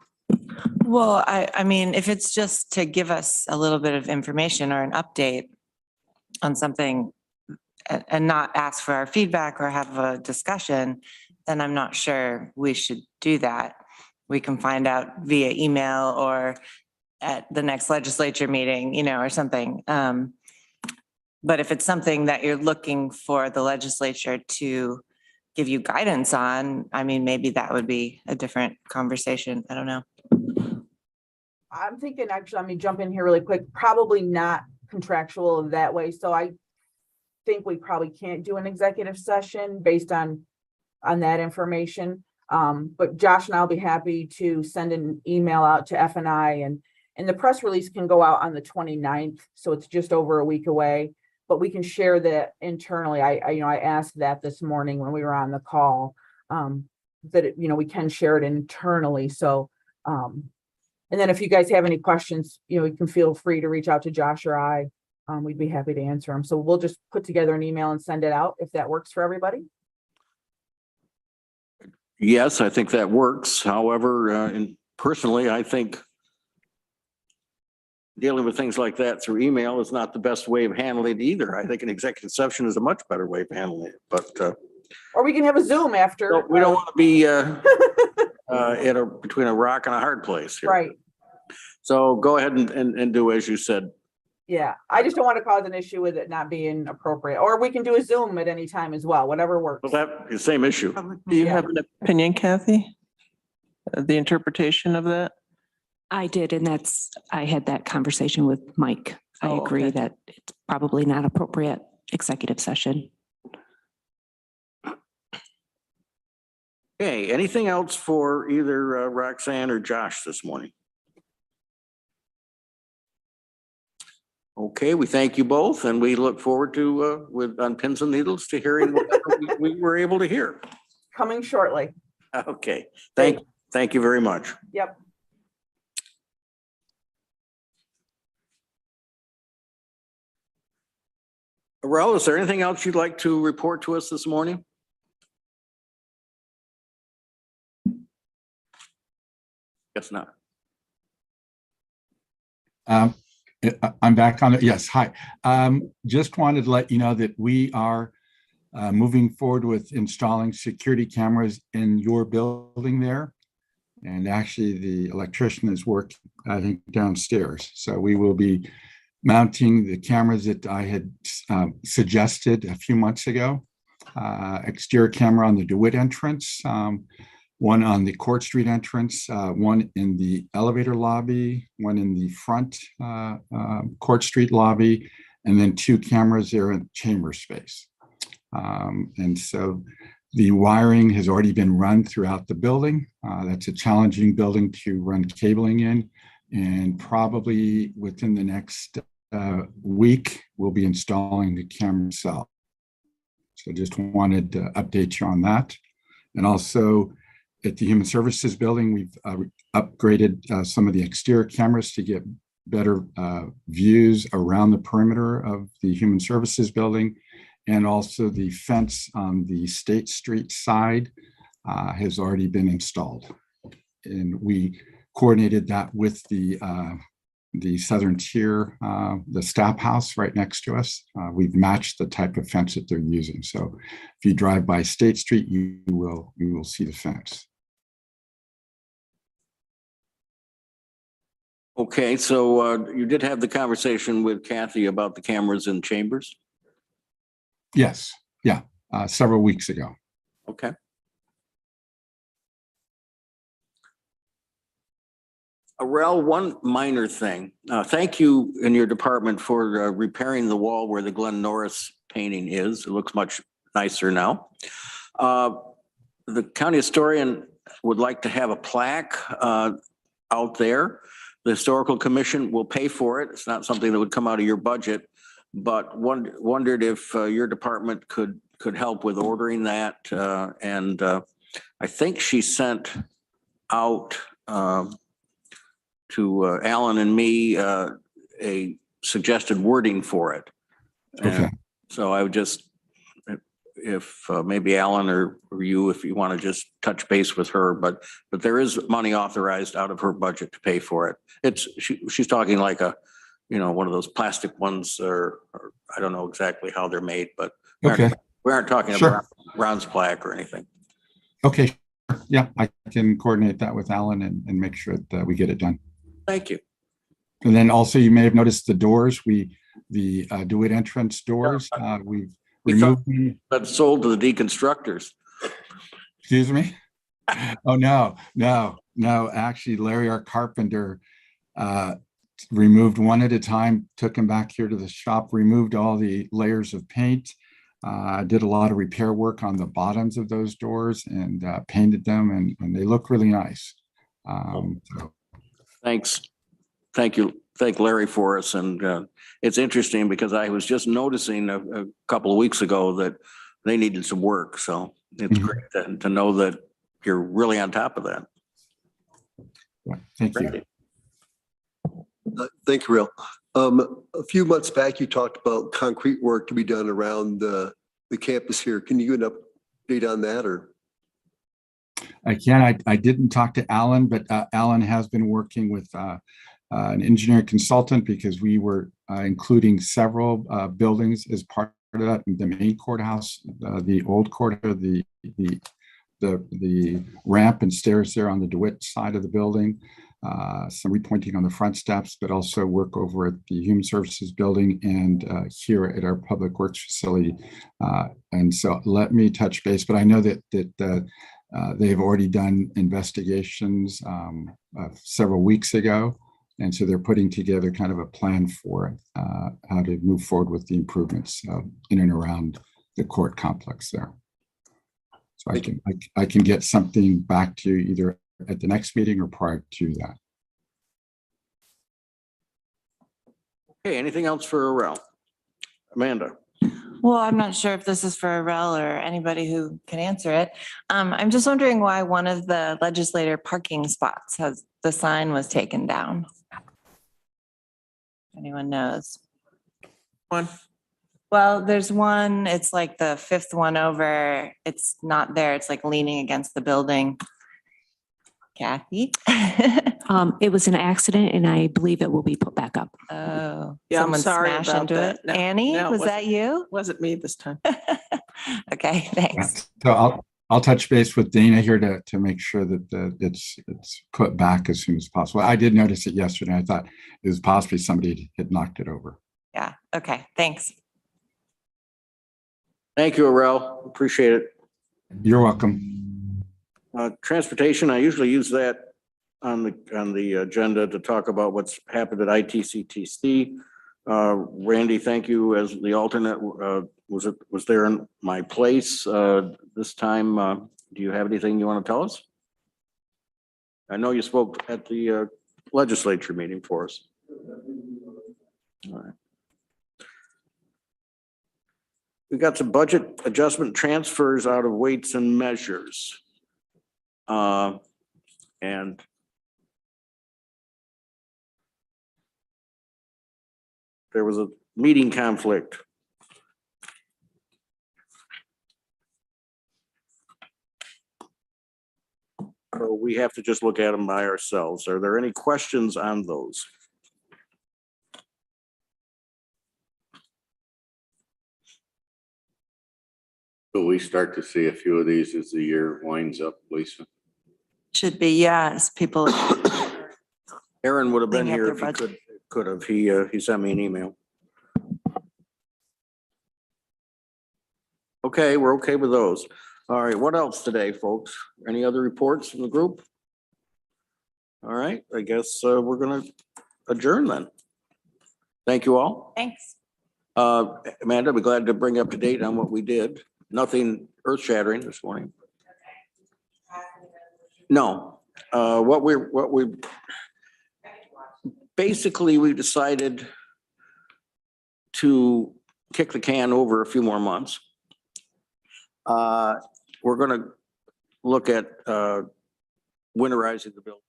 Well, I mean, if it's just to give us a little bit of information or an update on something and not ask for our feedback or have a discussion, then I'm not sure we should do that. We can find out via email or at the next legislature meeting, or something. But if it's something that you're looking for the legislature to give you guidance on, I mean, maybe that would be a different conversation. I don't know. I'm thinking, actually, let me jump in here really quick, probably not contractual that way. So I think we probably can't do an executive session based on that information. But Josh and I'll be happy to send an email out to F&I, and the press release can go out on the 29th. So it's just over a week away, but we can share that internally. I asked that this morning when we were on the call, that we can share it internally. So, and then if you guys have any questions, you can feel free to reach out to Josh or I. We'd be happy to answer them. So we'll just put together an email and send it out if that works for everybody. Yes, I think that works. However, and personally, I think dealing with things like that through email is not the best way of handling it either. I think an executive session is a much better way of handling it, but or we can have a Zoom after. We don't want to be between a rock and a hard place here. Right. So go ahead and do as you said. Yeah, I just don't want to cause an issue with it not being appropriate, or we can do a Zoom at any time as well, whatever works. Well, that's the same issue. Do you have an opinion, Kathy? The interpretation of that? I did, and I had that conversation with Mike. I agree that it's probably not appropriate executive session. Okay, anything else for either Roxanne or Josh this morning? Okay, we thank you both, and we look forward to, on pins and needles, to hearing what we were able to hear. Coming shortly. Okay, thank you very much. Yep. Aurel, is there anything else you'd like to report to us this morning? Guess not. I'm back on it. Yes, hi. Just wanted to let you know that we are moving forward with installing security cameras in your building there. And actually the electrician is working, I think, downstairs. So we will be mounting the cameras that I had suggested a few months ago. Exterior camera on the DeWitt entrance, one on the Court Street entrance, one in the elevator lobby, one in the front Court Street lobby, and then 2 cameras there in chamber space. And so the wiring has already been run throughout the building. That's a challenging building to run cabling in, and probably within the next week, we'll be installing the camera itself. So just wanted to update you on that. And also at the Human Services building, we've upgraded some of the exterior cameras to get better views around the perimeter of the Human Services building. And also the fence on the State Street side has already been installed. And we coordinated that with the Southern Tier, the Staff House right next to us. We've matched the type of fence that they're using. So if you drive by State Street, you will see the fence. Okay, so you did have the conversation with Kathy about the cameras in chambers? Yes, yeah, several weeks ago. Okay. Arel, one minor thing. Thank you in your department for repairing the wall where the Glenn Norris painting is. It looks much nicer now. The county historian would like to have a plaque out there. The historical commission will pay for it. It's not something that would come out of your budget, but wondered if your department could help with ordering that. And I think she sent out to Alan and me a suggested wording for it. Okay. So I would just, if maybe Alan or you, if you want to just touch base with her, but there is money authorized out of her budget to pay for it. She's talking like a, one of those plastic ones, or I don't know exactly how they're made, but Okay. we aren't talking Sure. about bronze plaque or anything. Okay. Yeah, I can coordinate that with Alan and make sure that we get it done. Thank you. And then also you may have noticed the doors, the DeWitt entrance doors, we've removed them. But sold to the deconstructors. Excuse me? Oh, no. Actually, Larry, our carpenter, removed one at a time, took them back here to the shop, removed all the layers of paint, did a lot of repair work on the bottoms of those doors and painted them, and they look really nice. So. Thanks. Thank you. Thank Larry for us. And it's interesting because I was just noticing a couple of weeks ago that they needed some work. So it's great to know that you're really on top of that. Yeah, thank you. Thank you, Real. A few months back, you talked about concrete work to be done around the campus here. Can you give an update on that, or? I can. I didn't talk to Alan, but Alan has been working with an engineering consultant because we were including several buildings as part of that. The main courthouse, the old court, the ramp and stairs there on the DeWitt side of the building, some repointing on the front steps, but also work over at the Human Services building and here at our Public Works facility. And so let me touch base, but I know that they've already done investigations several weeks ago. And so they're putting together kind of a plan for how to move forward with the improvements in and around the court complex there. So I can get something back to you either at the next meeting or prior to that. Okay, anything else for Arel? Amanda? Well, I'm not sure if this is for Arel or anybody who can answer it. I'm just wondering why one of the legislator parking spots the sign was taken down. Anyone knows? One. Well, there's one, it's like the fifth one over. It's not there. It's like leaning against the building. Kathy? It was an accident and I believe it will be put back up. Oh, Yeah, I'm someone sorry smashed about into that. it. No, Annie, no, it was that you? Wasn't me this time. Okay, thanks. So I'll touch base with Dana here to make sure that it's put back as soon as possible. I did notice it yesterday. I thought it was possibly somebody had knocked it over. Yeah, okay, thanks. Thank you, Arel. Appreciate it. You're welcome. Transportation, I usually use that on the agenda to talk about what's happened at ITCTC. Randy, thank you as the alternate. Was there in my place this time? Do you have anything you want to tell us? I know you spoke at the legislature meeting for us. All right. We got some budget adjustment transfers out of weights and measures. And there was a meeting conflict. So we have to just look at them by ourselves. Are there any questions on those? Will we start to see a few of these as the year winds up, Lisa? Should be, yes, people Aaron would have been Cleaning up here their if he could have. He sent me an email. Okay, we're okay with those. All right, what else today, folks? Any other reports from the group? All right, I guess we're gonna adjourn then. Thank you all. Thanks. Amanda, we're glad to bring you up to date on what we did. Nothing earth shattering this morning. No, what we basically, we decided to kick the can over a few more months. We're gonna look at winterizing the building.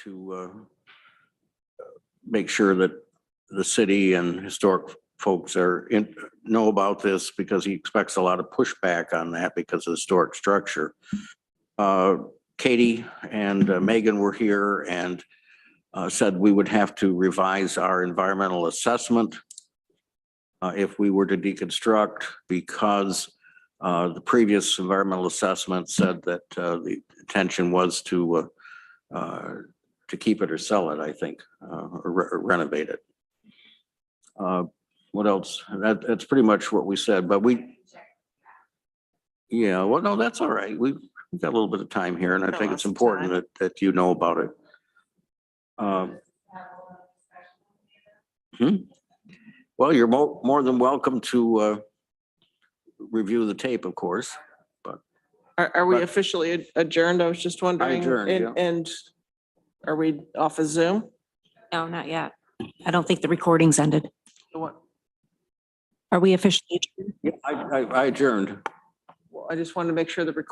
To make sure that the city and historic folks know about this, because he expects a lot of pushback on that because of the historic structure. Katie and Megan were here and said we would have to revise our environmental assessment if we were to deconstruct, because the previous environmental assessment said that the intention was to keep it or sell it, I think, or renovate it. What else? That's pretty much what we said, but yeah, well, no, that's all right. We've got a little bit of time here, and I think it's important that you know about it. Well, you're more than welcome to review the tape, of course, but. Are we officially adjourned? I was just wondering. adjourned, yeah. And are we off of Zoom? No, not yet. I don't think the recording's ended. What? Are we officially adjourned? Yeah, I adjourned. Well, I just wanted to make sure the recording